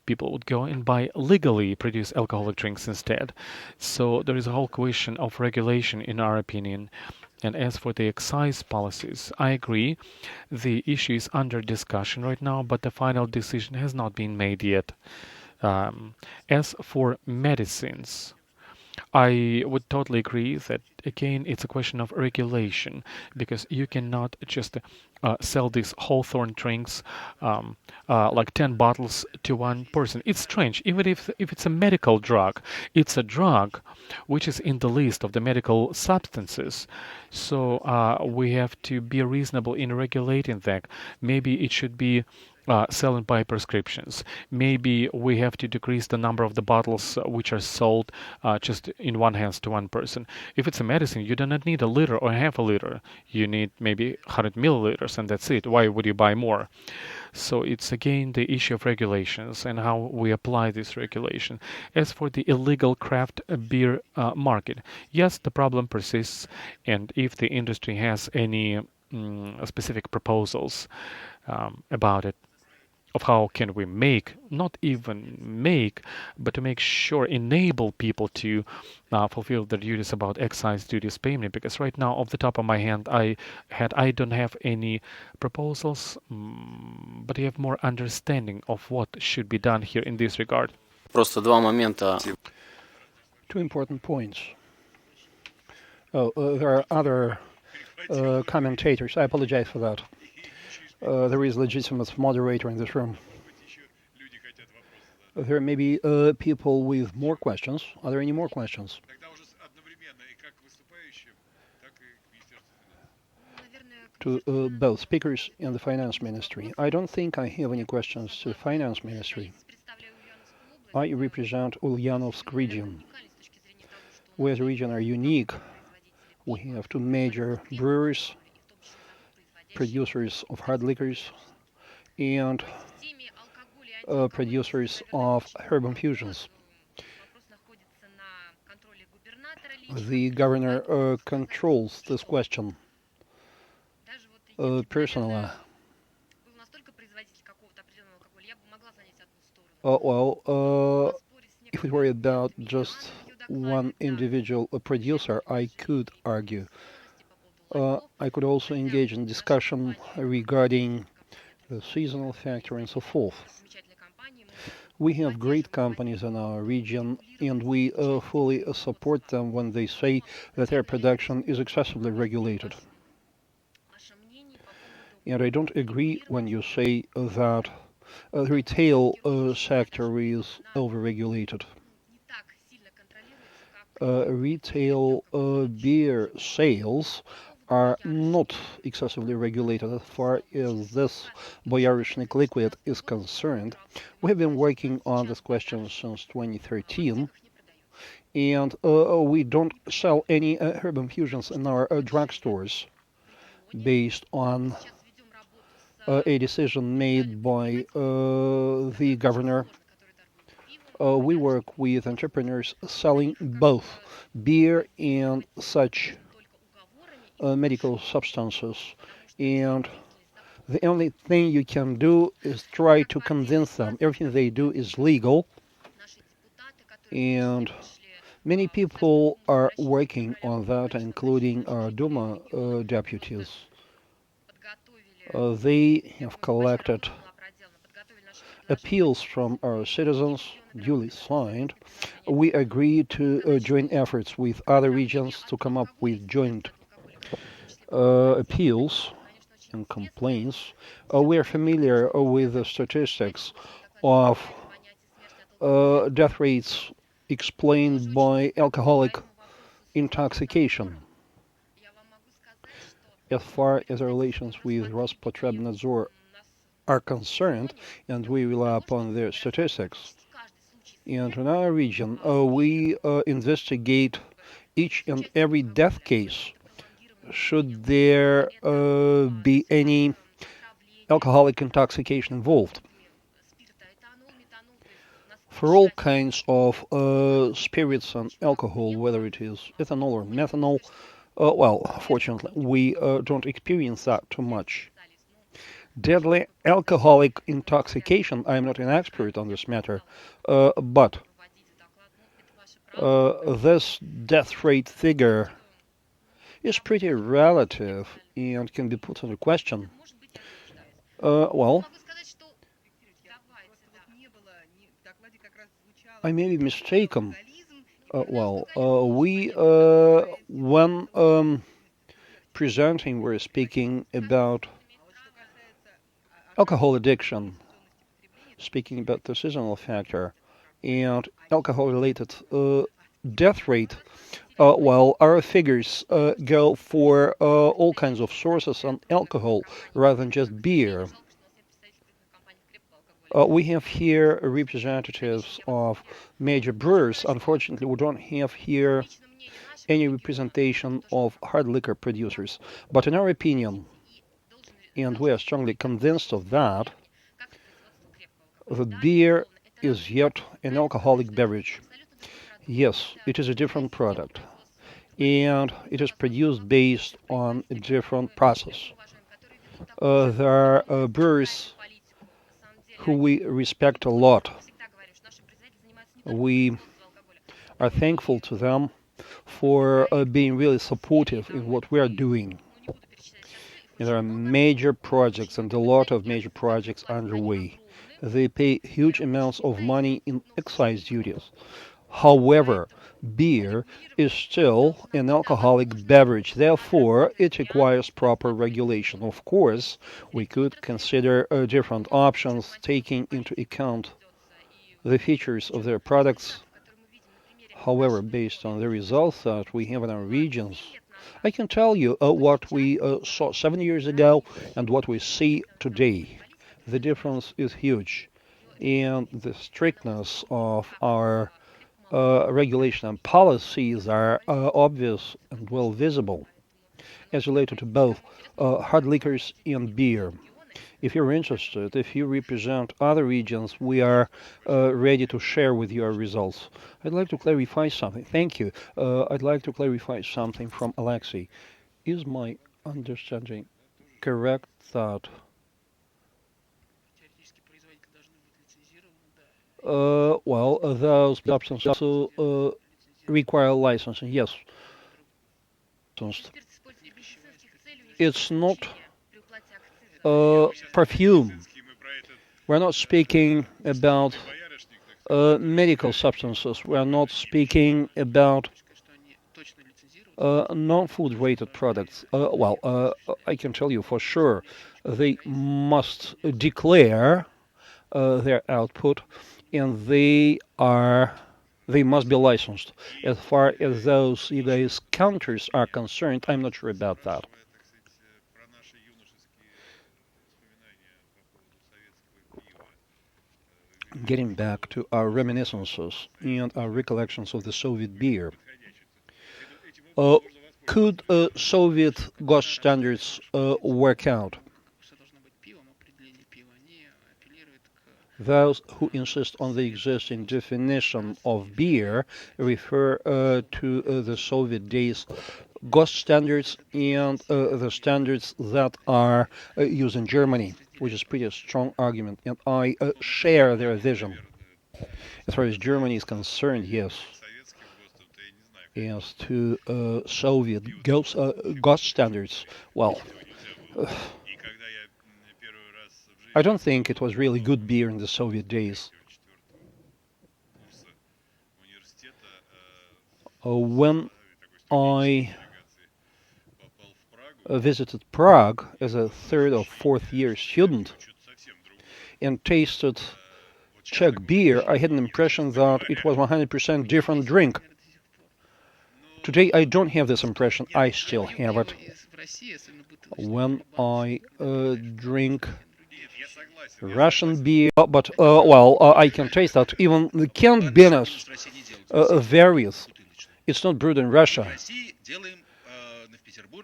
People would go and buy legally produced alcoholic drinks instead. So there is a whole question of regulation, in our opinion. And as for the excise policies, I agree. The issue is under discussion right now, but the final decision has not been made yet. As for medicines, I would totally agree that again it's a question of regulation because you cannot just sell these Hawthorne drinks like 10 bottles to one person. It's strange. Even if it's a medical drug, it's a drug which is in the list of the medical substances. So we have to be reasonable in regulating that. Maybe it should be selling by prescriptions. Maybe we have to decrease the number of the bottles which are sold just in one hands to one person. If it's a medicine, you do not need a liter or half a liter. You need maybe 100 milliliters, and that's it. Why would you buy more? So it's again the issue of regulations and how we apply this regulation. As for the illegal craft beer market, yes, the problem persists, and if the industry has any specific proposals about it, of how can we make, not even make, but to make sure, enable people to fulfill their duties about excise duties payment. Because right now, off the top of my hand, I don't have any proposals, but I have more understanding of what should be done here in this regard. Просто два момента. Two important points. Oh, there are other commentators. I apologize for that. There is legitimate moderator in this room. There may be people with more questions. Are there any more questions? To both speakers and the finance ministry. I don't think I have any questions to the finance ministry. I represent Ulyanovsk region, where the region are unique. We have two major breweries, producers of hard liquors, and producers of herb infusions. The governor controls this question personally. If it were about just one individual producer, I could argue. I could also engage in discussion regarding the seasonal factor and so forth. We have great companies in our region, and we fully support them when they say that their production is excessively regulated. And I don't agree when you say that the retail sector is overregulated. Retail beer sales are not excessively regulated as far as this boyarishnik liquid is concerned. We have been working on this question since 2013, and we don't sell any herb infusions in our drugstores based on a decision made by the governor. We work with entrepreneurs selling both beer and such medical substances, and the only thing you can do is try to convince them everything they do is legal, and many people are working on that, including our Duma deputies. They have collected appeals from our citizens, duly signed. We agreed to join efforts with other regions to come up with joint appeals and complaints. We are familiar with the statistics of death rates explained by alcoholic intoxication. As far as our relations with Rospotrebnadzor are concerned, and we rely upon their statistics. And in our region, we investigate each and every death case. Should there be any alcoholic intoxication involved? For all kinds of spirits and alcohol, whether it is ethanol or methanol, fortunately, we don't experience that too much. Deadly alcoholic intoxication, I'm not an expert on this matter, but this death rate figure is pretty relative and can be put under question. I may be mistaken, When presenting, we're speaking about alcohol addiction, speaking about the seasonal factor and alcohol-related death rate. Our figures go for all kinds of sources on alcohol rather than just beer. We have here representatives of major brewers. Unfortunately, we don't have here any representation of hard liquor producers. But in our opinion, and we are strongly convinced of that, the beer is yet an alcoholic beverage. Yes, it is a different product, and it is produced based on a different process. There are brewers who we respect a lot. We are thankful to them for being really supportive in what we are doing. And there are major projects and a lot of major projects underway. They pay huge amounts of money in excise duties. However, beer is still an alcoholic beverage, therefore it requires proper regulation. Of course, we could consider different options taking into account the features of their products. However, based on the results that we have in our regions, I can tell you what we saw 7 years ago and what we see today. The difference is huge, and the strictness of our regulation and policies are obvious and well visible as related to both hard liquors and beer. If you're interested, if you represent other regions, we are ready to share with you our results. I'd like to clarify something. Thank you. I'd like to clarify something from Alexey. Is my understanding correct that those substances also require licensing? Yes, licensed. It's not perfume. We're not speaking about medical substances. We are not speaking about non-food related products. I can tell you for sure they must declare their output, and they must be licensed. As far as those you guys counters are concerned, I'm not sure about that. Getting back to our reminiscences and our recollections of the Soviet beer, uh, could Soviet GOST standards work out? Those who insist on the existing definition of beer refer to the Soviet days GOST standards and the standards that are used in Germany, which is pretty strong argument, and I share their vision. As far as Germany is concerned, yes. As to Soviet GOST standards, well, I don't think it was really good beer in the Soviet days. When I visited Prague as a third or fourth year student and tasted Czech beer, I had an impression that it was 100% different drink. Today I don't have this impression. I still have it. When I drink Russian beer, but I can taste that even the canned Guinness varies. It's not brewed in Russia.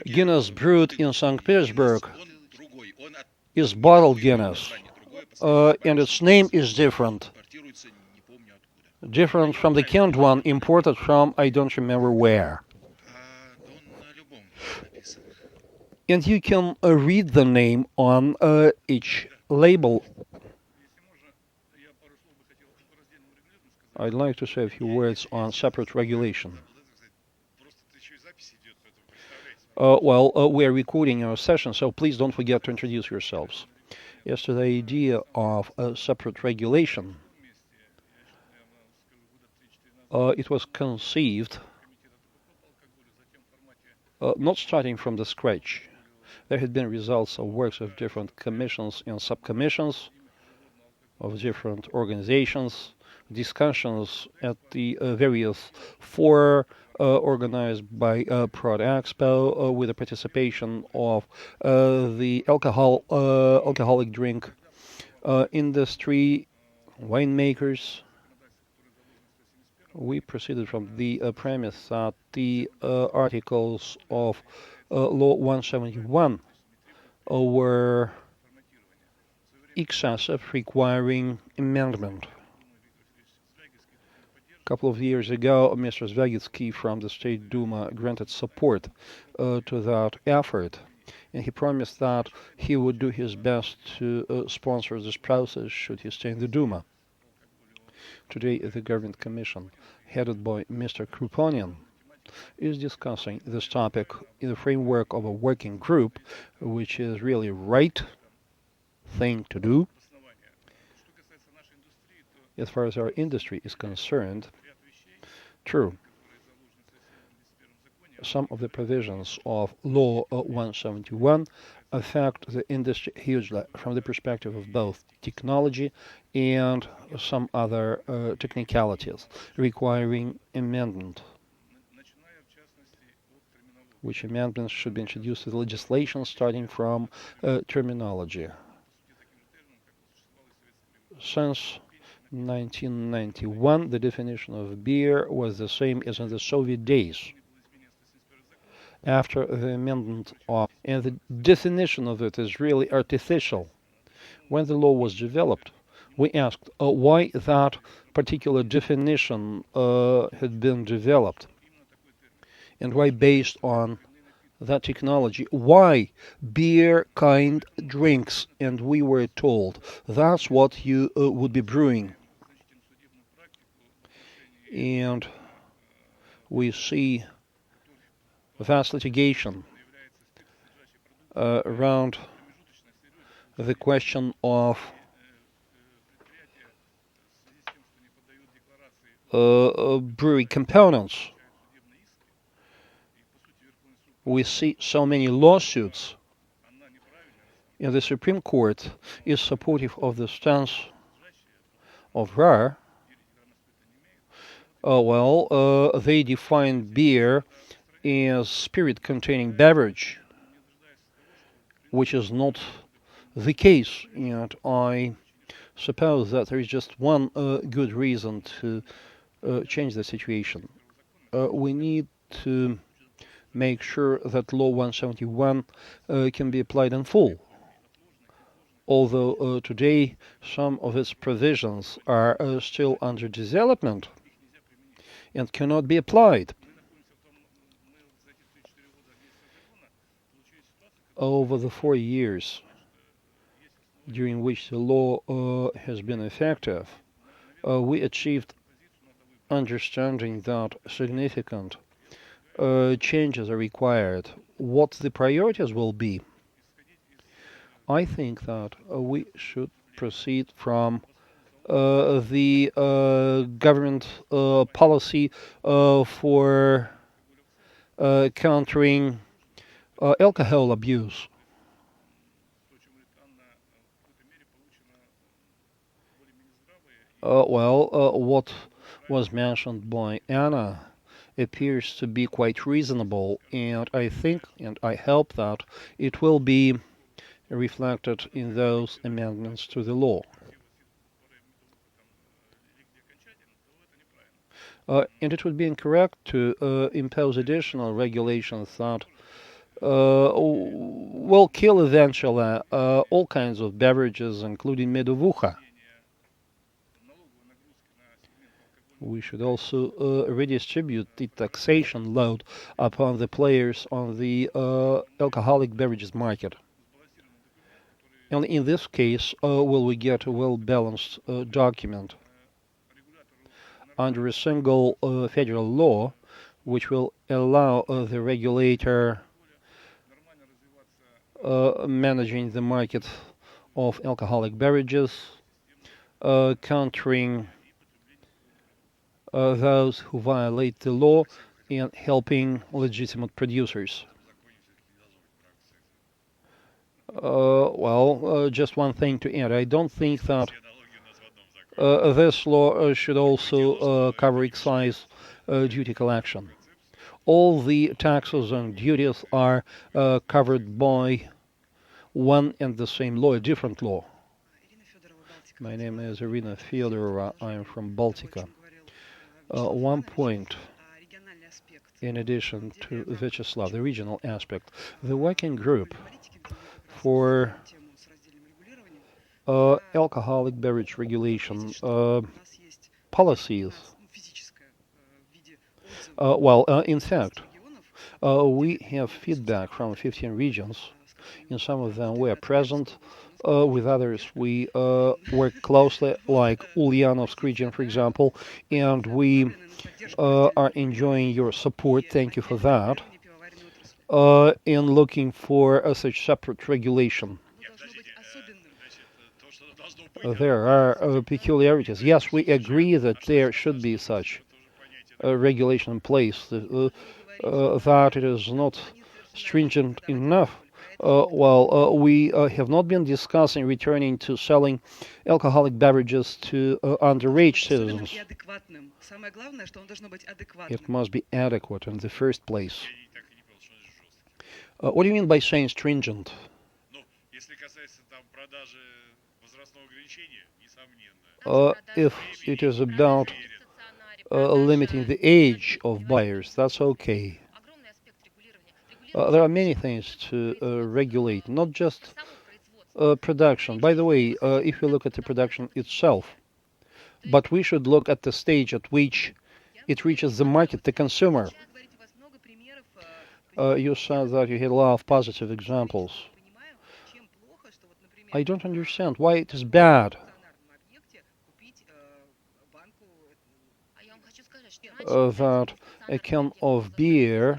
Guinness brewed in St. Petersburg is bottled Guinness, and its name is different. Different from the canned one imported from I don't remember where. And you can read the name on each label. I'd like to say a few words on separate regulation. We are recording our session, so please don't forget to introduce yourselves. As to the idea of a separate regulation, It was conceived not starting from the scratch. There had been results of works of different commissions and subcommissions of different organizations, discussions at the various fora organized by Prod Expo with the participation of the alcoholic drink industry, winemakers. We proceeded from the premise that the articles of Law 171 were excessive, requiring amendment. A couple of years ago, Mr. Zvagitsky from the State Duma granted support to that effort, and he promised that he would do his best to sponsor this process should he stay in the Duma. Today, the Government Commission, headed by Mr. Kruponian, is discussing this topic in the framework of a working group, which is really right thing to do. As far as our industry is concerned, true, some of the provisions of Law 171 affect the industry hugely from the perspective of both technology and some other technicalities requiring amendment, which amendments should be introduced to the legislation starting from terminology. Since 1991, the definition of beer was the same as in the Soviet days. After the amendment of, and the definition of it is really artificial. When the law was developed, we asked why that particular definition had been developed and why based on that technology, why beer kind drinks, and we were told that's what you would be brewing. And we see vast litigation around the question of brewery components. We see so many lawsuits, and the Supreme Court is supportive of the stance of RAR. They define beer as spirit-containing beverage, which is not the case, and I suppose that there is just one good reason to change the situation. We need to make sure that Law 171 can be applied in full. Although today some of its provisions are still under development and cannot be applied. Over the 4 years during which the law has been effective, we achieved understanding that significant changes are required. What the priorities will be, I think that we should proceed from the government policy for countering alcohol abuse. What was mentioned by Anna appears to be quite reasonable, and I think and I hope that it will be reflected in those amendments to the law. And it would be incorrect to impose additional regulations that will kill eventually all kinds of beverages, including medovukha. We should also redistribute the taxation load upon the players on the alcoholic beverages market. And in this case, will we get a well-balanced document under a single federal law, which will allow the regulator managing the market of alcoholic beverages, countering those who violate the law and helping legitimate producers. Just one thing to add. I don't think that this law should also cover excise duty collection. All the taxes and duties are covered by one and the same law, a different law. My name is Irina Fyodorova. I am from Baltica. One point, in addition to Vyacheslav, the regional aspect, the working group for alcoholic beverage regulation policies. In fact, we have feedback from 15 regions. In some of them we are present. With others we work closely, like Ulyanovsk region, for example, and we are enjoying your support. Thank you for that. In looking for such separate regulation. There are peculiarities. Yes, we agree that there should be such regulation in place, that it is not stringent enough. We have not been discussing returning to selling alcoholic beverages to underage citizens. It must be adequate in the first place. What do you mean by saying stringent? If it is about limiting the age of buyers, that's okay. There are many things to regulate, not just production. By the way, if you look at the production itself, but we should look at the stage at which it reaches the market, the consumer. You said that you had a lot of positive examples. I don't understand why it is bad that a can of beer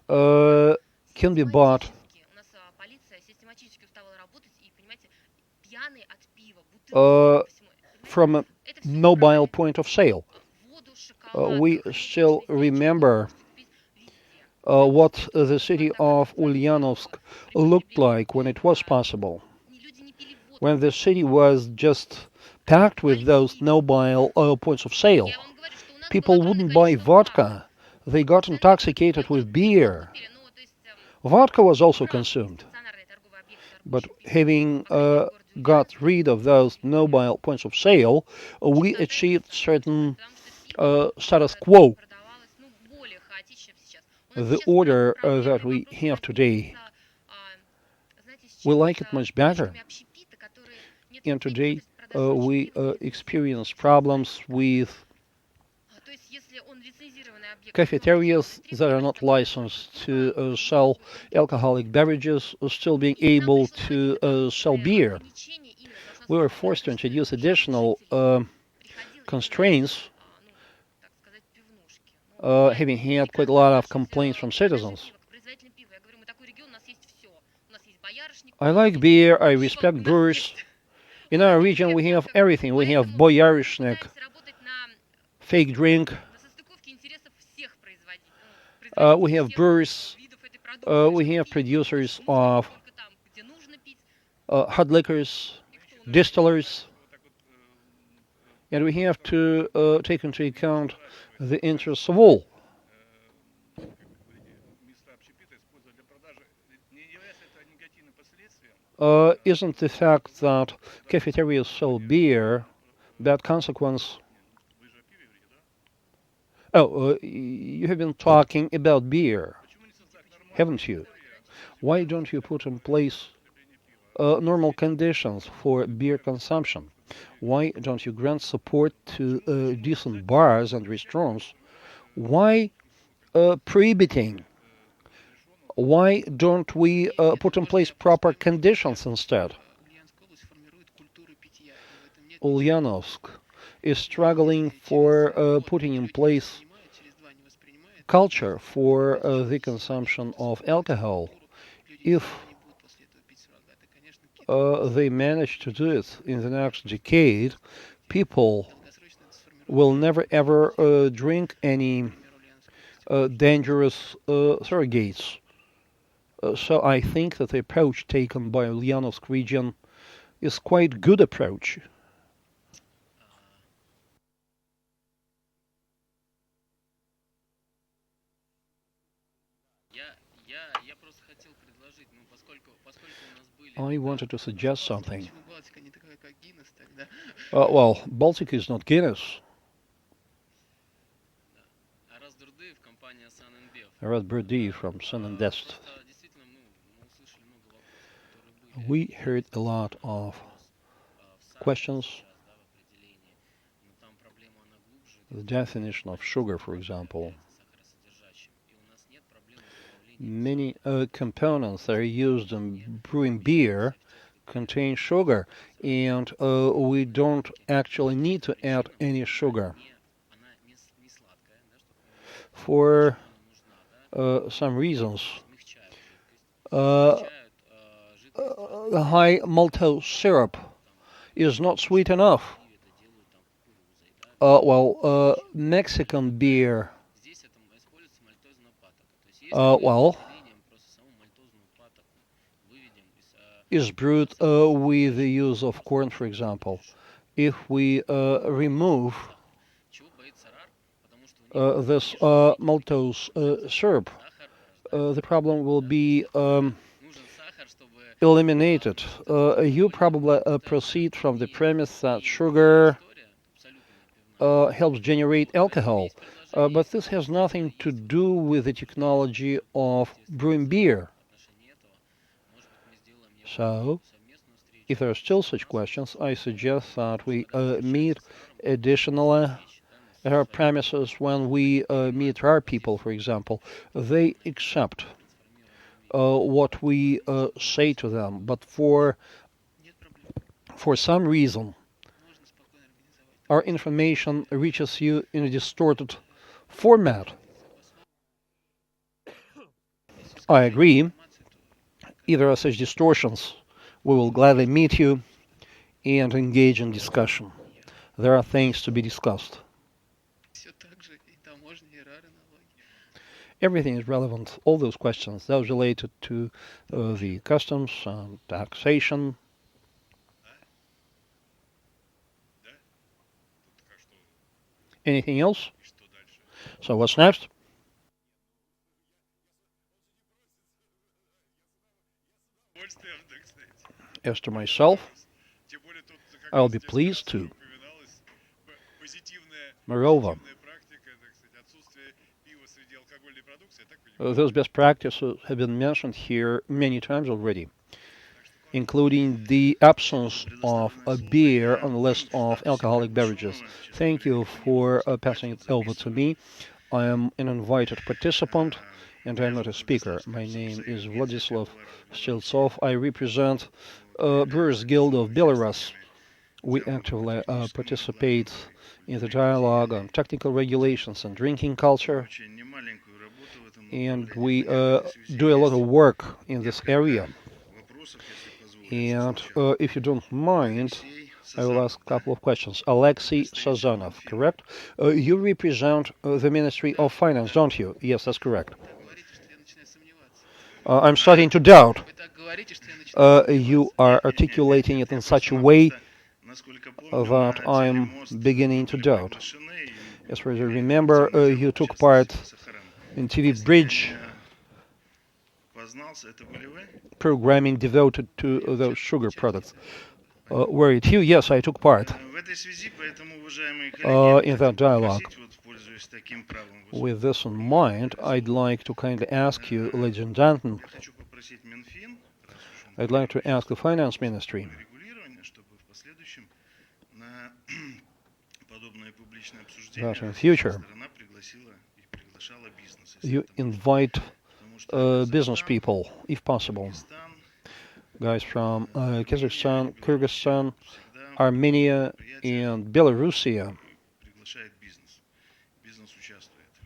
can be bought from a mobile point of sale. We still remember what the city of Ulyanovsk looked like when it was possible. When the city was just packed with those mobile points of sale. People wouldn't buy vodka. They got intoxicated with beer. Vodka was also consumed. But having got rid of those mobile points of sale, we achieved certain status quo. The order that we have today, we like it much better. And today we experience problems with cafeterias that are not licensed to sell alcoholic beverages still being able to sell beer. We were forced to introduce additional constraints, having had quite a lot of complaints from citizens. I like beer, I respect brewers. In our region we have everything. We have boyarishnik, fake drink. We have brewers. We have producers of hard liquors, distillers. And we have to take into account the interests of all. Isn't the fact that cafeterias sell beer bad consequence? You have been talking about beer, haven't you? Why don't you put in place normal conditions for beer consumption? Why don't you grant support to decent bars and restaurants? Why prohibiting? Why don't we put in place proper conditions instead? Ulyanovsk is struggling for putting in place culture for the consumption of alcohol. If they manage to do it in the next decade, people will never ever drink any dangerous surrogates. So I think that the approach taken by Ulyanovsk region is quite good approach. I wanted to suggest something. Well, Baltic is not Guinness. Red Birdie from Sun and Dest. We heard a lot of questions. The definition of sugar, for example. Many components that are used in brewing beer contain sugar, and we don't actually need to add any sugar. For some reasons, the high maltose syrup is not sweet enough. Mexican beer, well, is brewed with the use of corn, for example. If we remove this maltose syrup, the problem will be eliminated. You probably proceed from the premise that sugar helps generate alcohol, but this has nothing to do with the technology of brewing beer. So, if there are still such questions, I suggest that we meet additionally at our premises when we meet our people, for example. They accept what we say to them, but for some reason, our information reaches you in a distorted format. I agree. If there are such distortions, we will gladly meet you and engage in discussion. There are things to be discussed. Everything is relevant. All those questions, those related to the customs and taxation. Anything else? So what's next? As to myself, I'll be pleased to. Moreover, those best practices have been mentioned here many times already, including the absence of a beer on the list of alcoholic beverages. Thank you for passing it over to me. I am an invited participant and I'm not a speaker. My name is Vladislav Steltsov. I represent Brewers Guild of Belarus. We actively participate in the dialogue on technical regulations and drinking culture, and we do a lot of work in this area. And if you don't mind, I will ask a couple of questions. Alexey Sazanov, correct? You represent the Ministry of Finance, don't you? Yes, that's correct. I'm starting to doubt. You are articulating it in such a way that I'm beginning to doubt. As far as I remember, you took part in TV Bridge programming devoted to those sugar products. Were it you? Yes, I took part in that dialogue. With this in mind, I'd like to kindly ask you, ladies and gentlemen, I'd like to ask the Finance Ministry that in future you invite business people, if possible, guys from Kazakhstan, Kyrgyzstan, Armenia, and Belarusia.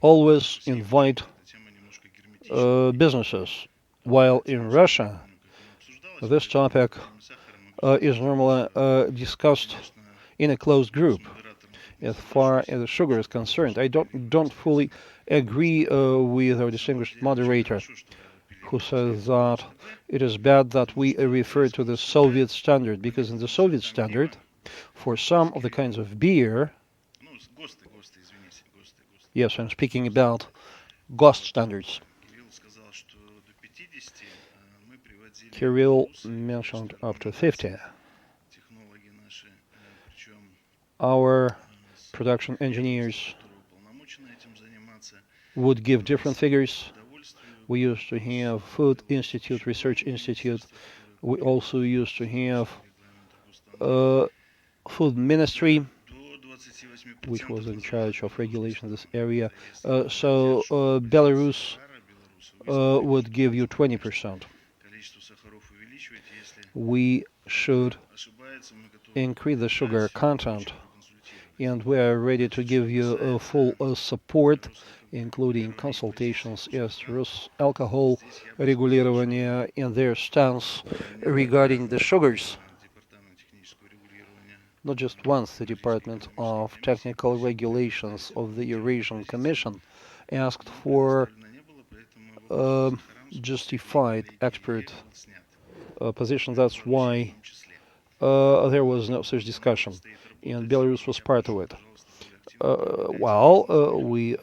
Always invite businesses, while in Russia, this topic is normally discussed in a closed group. as far as the sugar is concerned. I don't fully agree with our distinguished moderator, who says that it is bad that we refer to the Soviet standard, because in the Soviet standard, for some of the kinds of beer, yes, I'm speaking about GOST standards. Kirill mentioned up to 50. Our production engineers would give different figures. We used to have Food Institute, Research Institute. We also used to have Food Ministry, which was in charge of regulation in this area. So Belarus would give you 20%. We should increase the sugar content, and we are ready to give you full support, including consultations as to alcohol regulирование and their stance regarding the sugars. Not just once the Department of Technical Regulations of the Eurasian Commission asked for justified expert position. That's why there was no such discussion, and Belarus was part of it. We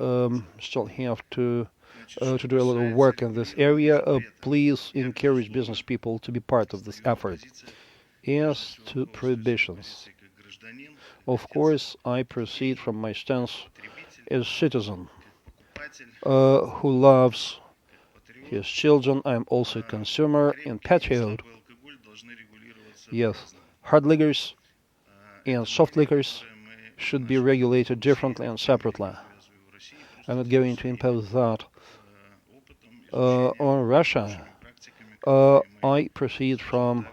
still have to do a little work in this area. Please encourage business people to be part of this effort. As to prohibitions, of course, I proceed from my stance as a citizen who loves his children. I'm also a consumer and patriot. Yes, hard liquors and soft liquors should be regulated differently and separately. I'm not going to impose that on Russia. I proceed from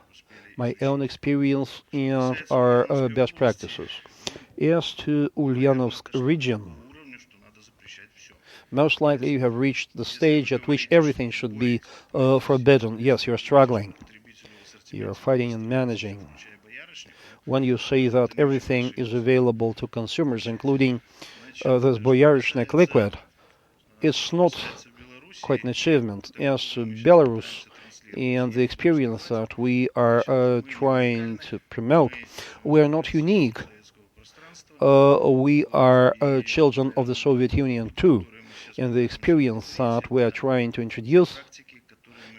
my own experience and our best practices. As to Ulyanovsk region, most likely you have reached the stage at which everything should be forbidden. Yes, you're struggling. You're fighting and managing. When you say that everything is available to consumers, including this boyarishnik liquid, it's not quite an achievement. As to Belarus and the experience that we are trying to promote, we are not unique. We are children of the Soviet Union too, and the experience that we are trying to introduce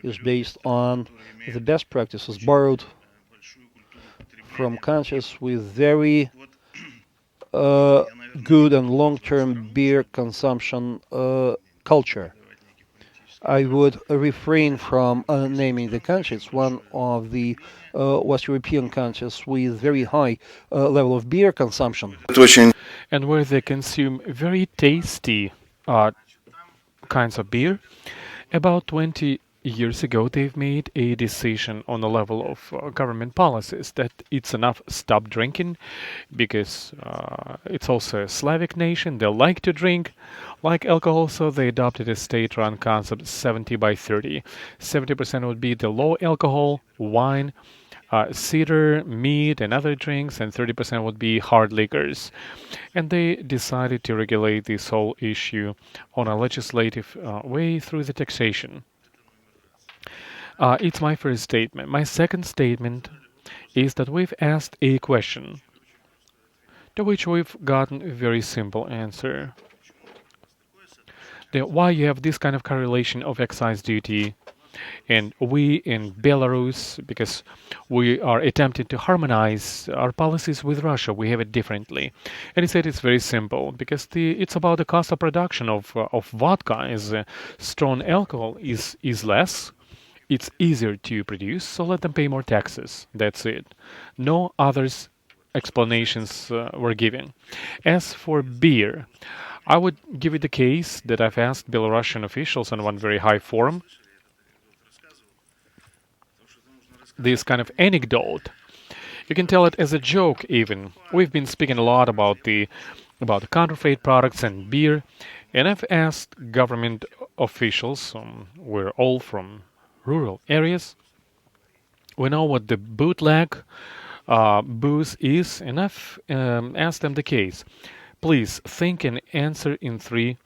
is based on the best practices borrowed from countries with very good and long-term beer consumption culture. I would refrain from naming the countries. One of the West European countries with very high level of beer consumption. And where they consume very tasty kinds of beer. About 20 years ago, they've made a decision on the level of government policies that it's enough stop drinking, because it's also a Slavic nation. They like to drink like alcohol, so they adopted a state-run concept 70 by 30. 70% would be the low alcohol wine, cider, meat, and other drinks, and 30% would be hard liquors. And they decided to regulate this whole issue on a legislative way through the taxation. It's my first statement. My second statement is that we've asked a question to which we've gotten a very simple answer. Why you have this kind of correlation of excise duty, and we in Belarus, because we are attempting to harmonize our policies with Russia, we have it differently. And he said it's very simple, because it's about the cost of production of vodka. As strong alcohol is less, it's easier to produce, so let them pay more taxes. That's it. No others explanations were given. As for beer, I would give it the case that I've asked Belarusian officials on one very high forum this kind of anecdote. You can tell it as a joke even. We've been speaking a lot about the counterfeit products and beer, and I've asked government officials, we're all from rural areas, we know what the bootleg booze is enough? Ask them the case. Please think and answer in 3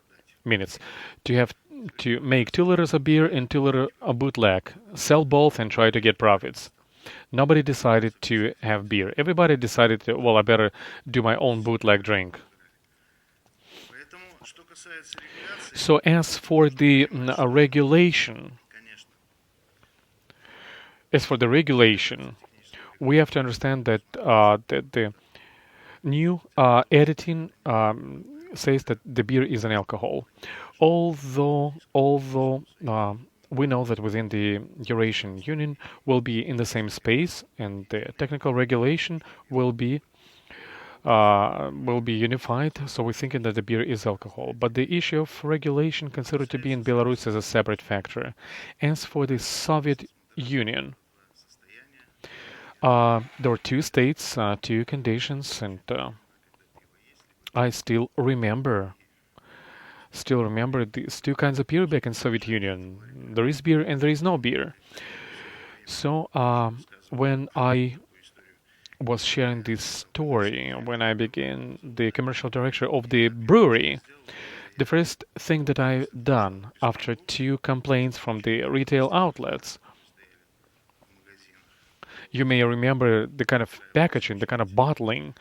minutes. Do you have to make 2 liters of beer and 2 liter of bootleg? Sell both and try to get profits. Nobody decided to have beer. Everybody decided to, well, I better do my own bootleg drink. So as for the regulation, we have to understand that that the new editing says that the beer is an alcohol, although we know that within the Eurasian Union will be in the same space, and the technical regulation will be unified. So we're thinking that the beer is alcohol, but the issue of regulation considered to be in Belarus as a separate factor. As for the Soviet Union, there were two states, two conditions, and I still remember these two kinds of beer back in Soviet Union. There is beer and there is no beer. So when I was sharing this story, when I became the commercial director of the brewery, the first thing that I done after two complaints from the retail outlets, you may remember the kind of packaging, the kind of bottling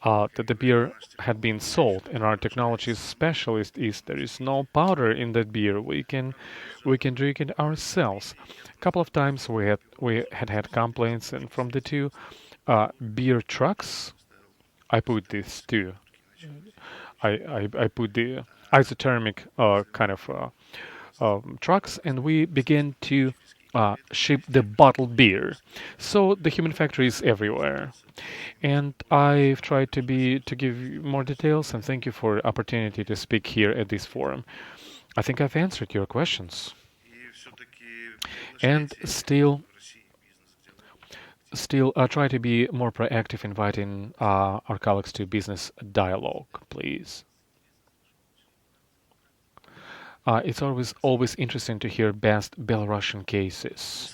that the beer had been sold. And our technology specialist is there is no powder in that beer. We can drink it ourselves. A couple of times we had complaints, and from the two beer trucks, I put this too. I put the isothermic kind of trucks, and we began to ship the bottled beer. So the human factor is everywhere. And I've tried to give you more details, and thank you for the opportunity to speak here at this forum. I think I've answered your questions. And still try to be more proactive, inviting our colleagues to business dialogue, please. It's always interesting to hear best Belarusian cases.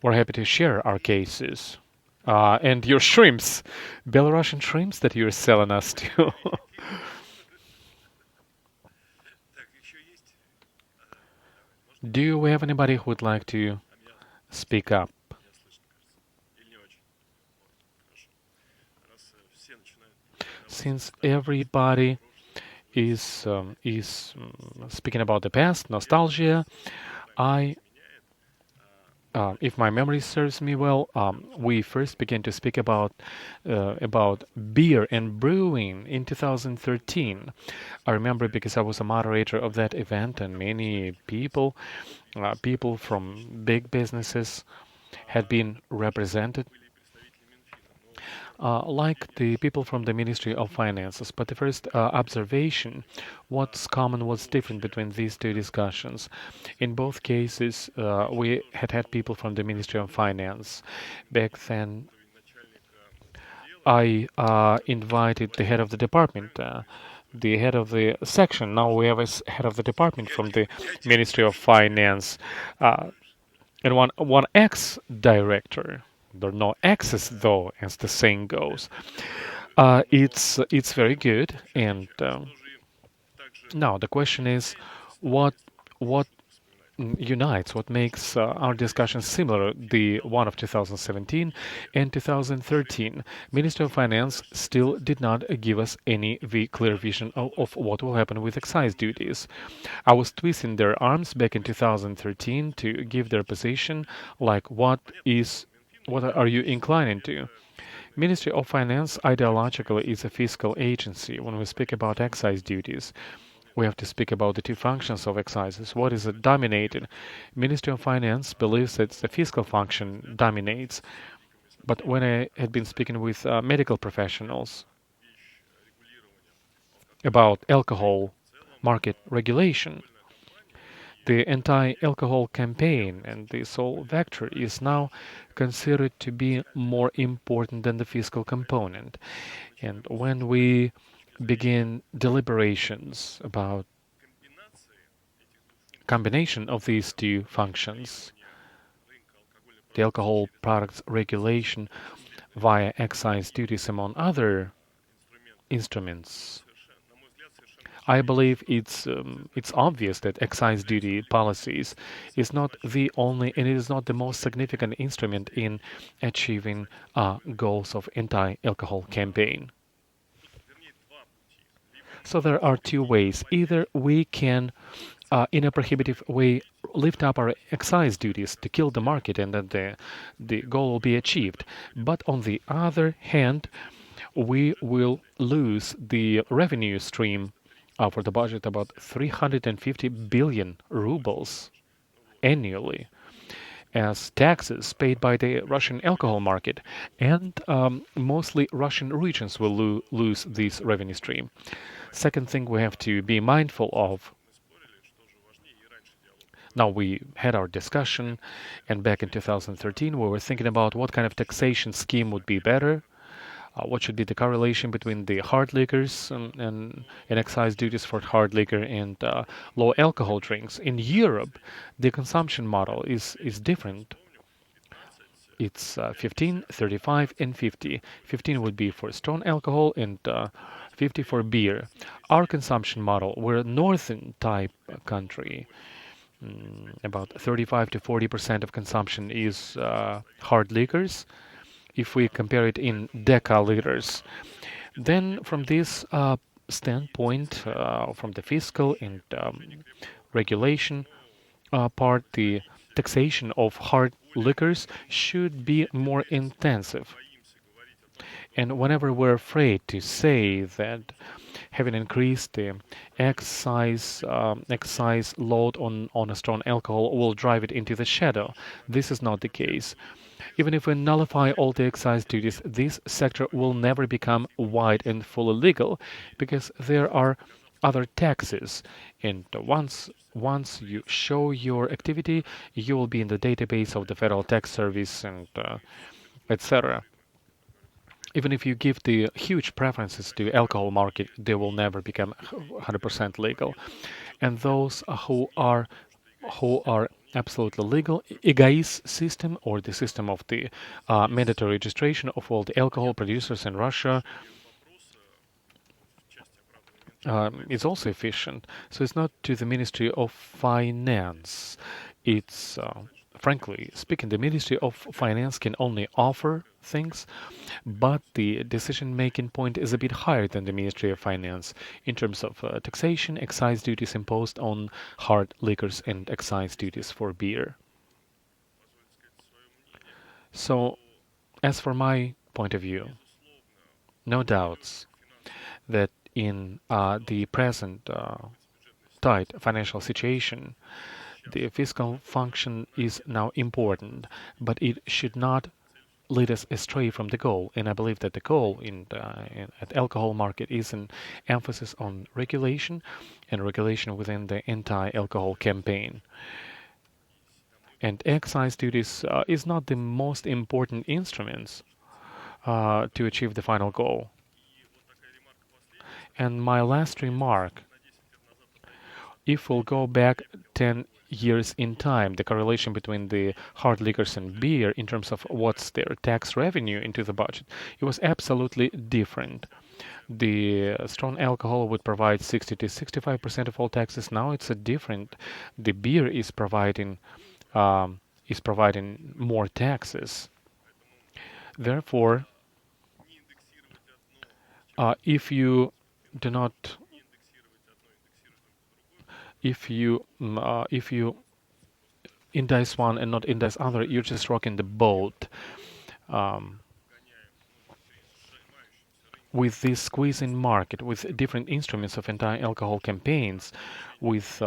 We're happy to share our cases. And your shrimps, Belarusian shrimps that you're selling us to. Do we have anybody who would like to speak up? Since everybody is speaking about the past, nostalgia, I if my memory serves me well, we first began to speak about beer and brewing in 2013. I remember because I was a moderator of that event, and many people from big businesses had been represented, like the people from the Ministry of Finances. But the first observation, what's common, what's different between these two discussions. In both cases, we had people from the Ministry of Finance. Back then, I invited the head of the department, the head of the section. Now we have a head of the department from the Ministry of Finance, and one ex-director. There are no X's though, as the saying goes. It's very good, and now the question is, what unites, what makes our discussion similar, the one of 2017 and 2013. Ministry of Finance still did not give us any clear vision of what will happen with excise duties. I was twisting their arms back in 2013 to give their position, like what are you inclining to? Ministry of Finance ideologically is a fiscal agency. When we speak about excise duties, we have to speak about the two functions of excises. What is it dominated? Ministry of Finance believes that the fiscal function dominates. But when I had been speaking with medical professionals about alcohol market regulation, the anti-alcohol campaign and this whole vector is now considered to be more important than the fiscal component. And when we begin deliberations about combination of these two functions, the alcohol products regulation via excise duties, among other instruments. I believe it's obvious that excise duty policies is not the only and it is not the most significant instrument in achieving goals of anti-alcohol campaign. So there are two ways. Either we can, in a prohibitive way, lift up our excise duties to kill the market, and then the goal will be achieved. But on the other hand, we will lose the revenue stream for the budget about 350 billion rubles annually as taxes paid by the Russian alcohol market, and mostly Russian regions will lose this revenue stream. Second thing we have to be mindful of. Now, we had our discussion, and back in 2013, we were thinking about what kind of taxation scheme would be better. What should be the correlation between the hard liquors and excise duties for hard liquor and low alcohol drinks? In Europe, the consumption model is different. It's 15, 35, and 50. 15 would be for strong alcohol and 50 for beer. Our consumption model, we're a northern type country. About 35 to 40% of consumption is hard liquors. If we compare it in decaliters, then from this standpoint, from the fiscal and regulation part, the taxation of hard liquors should be more intensive. And whenever we're afraid to say that having increased the excise load on a strong alcohol will drive it into the shadow, this is not the case. Even if we nullify all the excise duties, this sector will never become wide and fully legal because there are other taxes. And once you show your activity, you will be in the database of the Federal Tax Service and etc. Even if you give the huge preferences to alcohol market, they will never become 100% legal. And those who are absolutely legal, EGAIS system or the system of the mandatory registration of all the alcohol producers in Russia is also efficient. So it's not to the Ministry of Finance. It's frankly speaking, the Ministry of Finance can only offer things, but the decision-making point is a bit higher than the Ministry of Finance in terms of taxation, excise duties imposed on hard liquors, and excise duties for beer. So, as for my point of view, no doubts that in the present tight financial situation, the fiscal function is now important, but it should not lead us astray from the goal. And I believe that the goal at alcohol market is an emphasis on regulation and regulation within the anti-alcohol campaign. And excise duties is not the most important instruments to achieve the final goal. And my last remark, if we'll go back 10 years in time, the correlation between the hard liquors and beer in terms of what's their tax revenue into the budget, it was absolutely different. The strong alcohol would provide 60 to 65% of all taxes. Now it's a different. The beer is providing more taxes. Therefore, if you do not if you indice one and not indice other, you're just rocking the boat. Um, with this squeezing market, with different instruments of anti-alcohol campaigns, with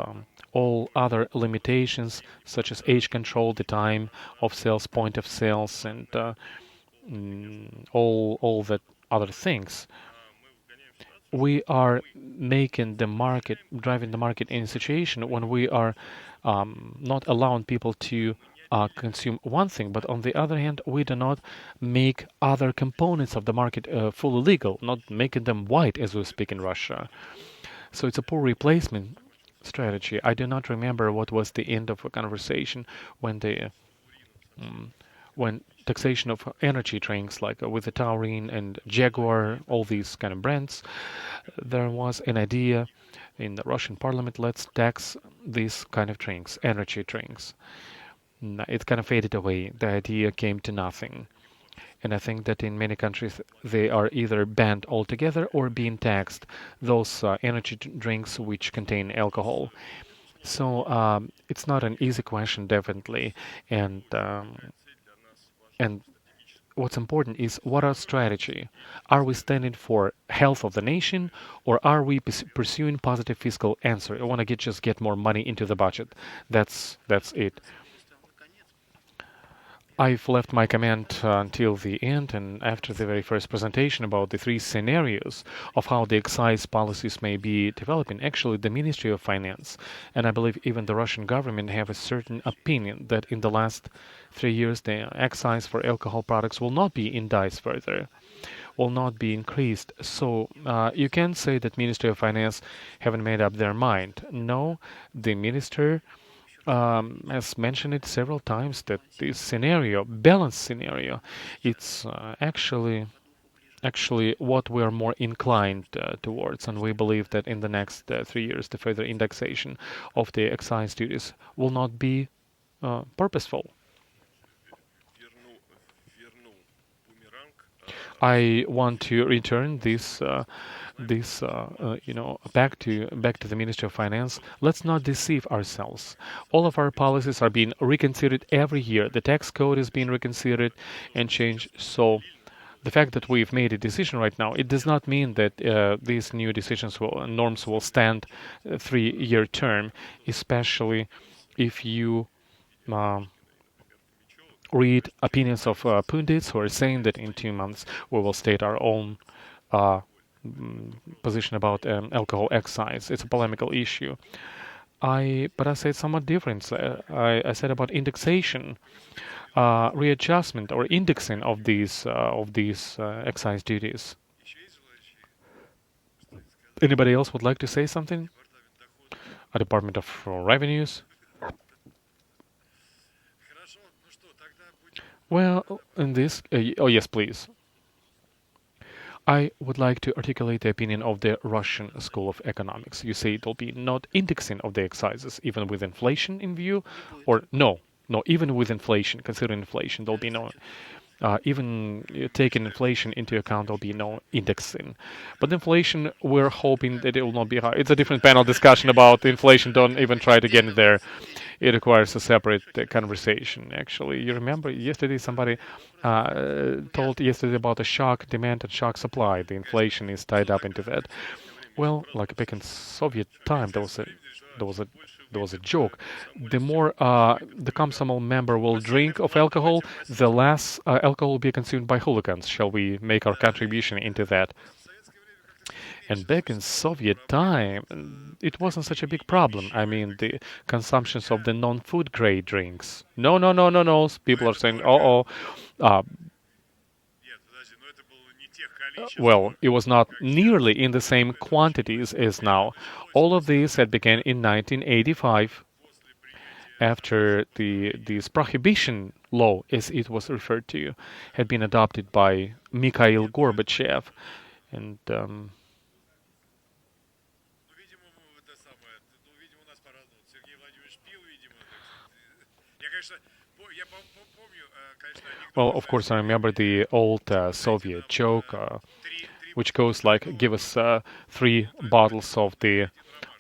all other limitations such as age control, the time of sales, point of sales, and all that other things, we are making the market, driving the market in a situation when we are not allowing people to consume one thing, but on the other hand, we do not make other components of the market fully legal, not making them white as we speak in Russia. So it's a poor replacement strategy. I do not remember what was the end of a conversation when the when taxation of energy drinks like with the Taurine and Jaguar, all these kind of brands, there was an idea in the Russian parliament, let's tax these kind of drinks, energy drinks. It kind of faded away. The idea came to nothing. And I think that in many countries they are either banned altogether or being taxed, those energy drinks which contain alcohol. So it's not an easy question, definitely. And what's important is what our strategy. Are we standing for health of the nation, or are we pursuing positive fiscal answer? I want to just get more money into the budget. That's it. I've left my comment until the end, and after the very first presentation about the three scenarios of how the excise policies may be developing, actually the Ministry of Finance, and I believe even the Russian government have a certain opinion that in the last 3 years the excise for alcohol products will not be indicted further, will not be increased. So you can say that Ministry of Finance haven't made up their mind. No, the minister has mentioned it several times that this scenario, balanced scenario, it's actually what we are more inclined towards, and we believe that in the next 3 years, the further indexation of the excise duties will not be purposeful. I want to return this back to the Ministry of Finance. Let's not deceive ourselves. All of our policies are being reconsidered every year. The tax code is being reconsidered and changed. So the fact that we've made a decision right now, it does not mean that these new decisions will norms will stand a 3 year term, especially if you um, read opinions of pundits who are saying that in 2 months we will state our own uh, position about alcohol excise. It's a polemical issue. But I said somewhat different. I said about indexation, readjustment or indexing of these excise duties. Anybody else would like to say something? A Department of Revenues. Well, in this, oh yes, please. I would like to articulate the opinion of the Russian School of Economics. You say it will be not indexing of the excises, even with inflation in view, or no, no, even with inflation, considering inflation, there'll be no, even taking inflation into account, there'll be no indexing. But inflation, we're hoping that it will not be high. It's a different panel discussion about inflation. Don't even try to get in there. It requires a separate conversation, actually. You remember yesterday somebody told yesterday about the shock demand and shock supply. The inflation is tied up into that. Well, like back in Soviet time, there was a there was a joke. The more the Komsomol member will drink of alcohol, the less alcohol will be consumed by hooligans. Shall we make our contribution into that? And back in Soviet time, it wasn't such a big problem. I mean, the consumptions of the non-food grade drinks. No, no, no, no, no. People are saying, oh, uh, well, it was not nearly in the same quantities as now. All of these had begun in 1985 after this prohibition law, as it was referred to, had been adopted by Mikhail Gorbachev. And well, of course, I remember the old Soviet joke, which goes like, "Give us 3 bottles of the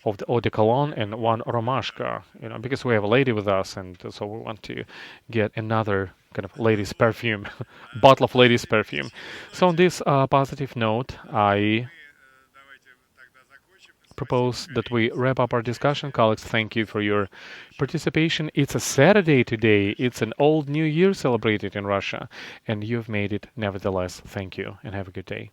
eau de cologne and 1 romashka," because we have a lady with us, and so we want to get another kind of ladies' perfume, bottle of ladies' perfume. So on this positive note, I propose that we wrap up our discussion. Colleagues, thank you for your participation. It's a Saturday today. It's an old New Year celebrated in Russia, and you've made it nevertheless. Thank you, and have a good day.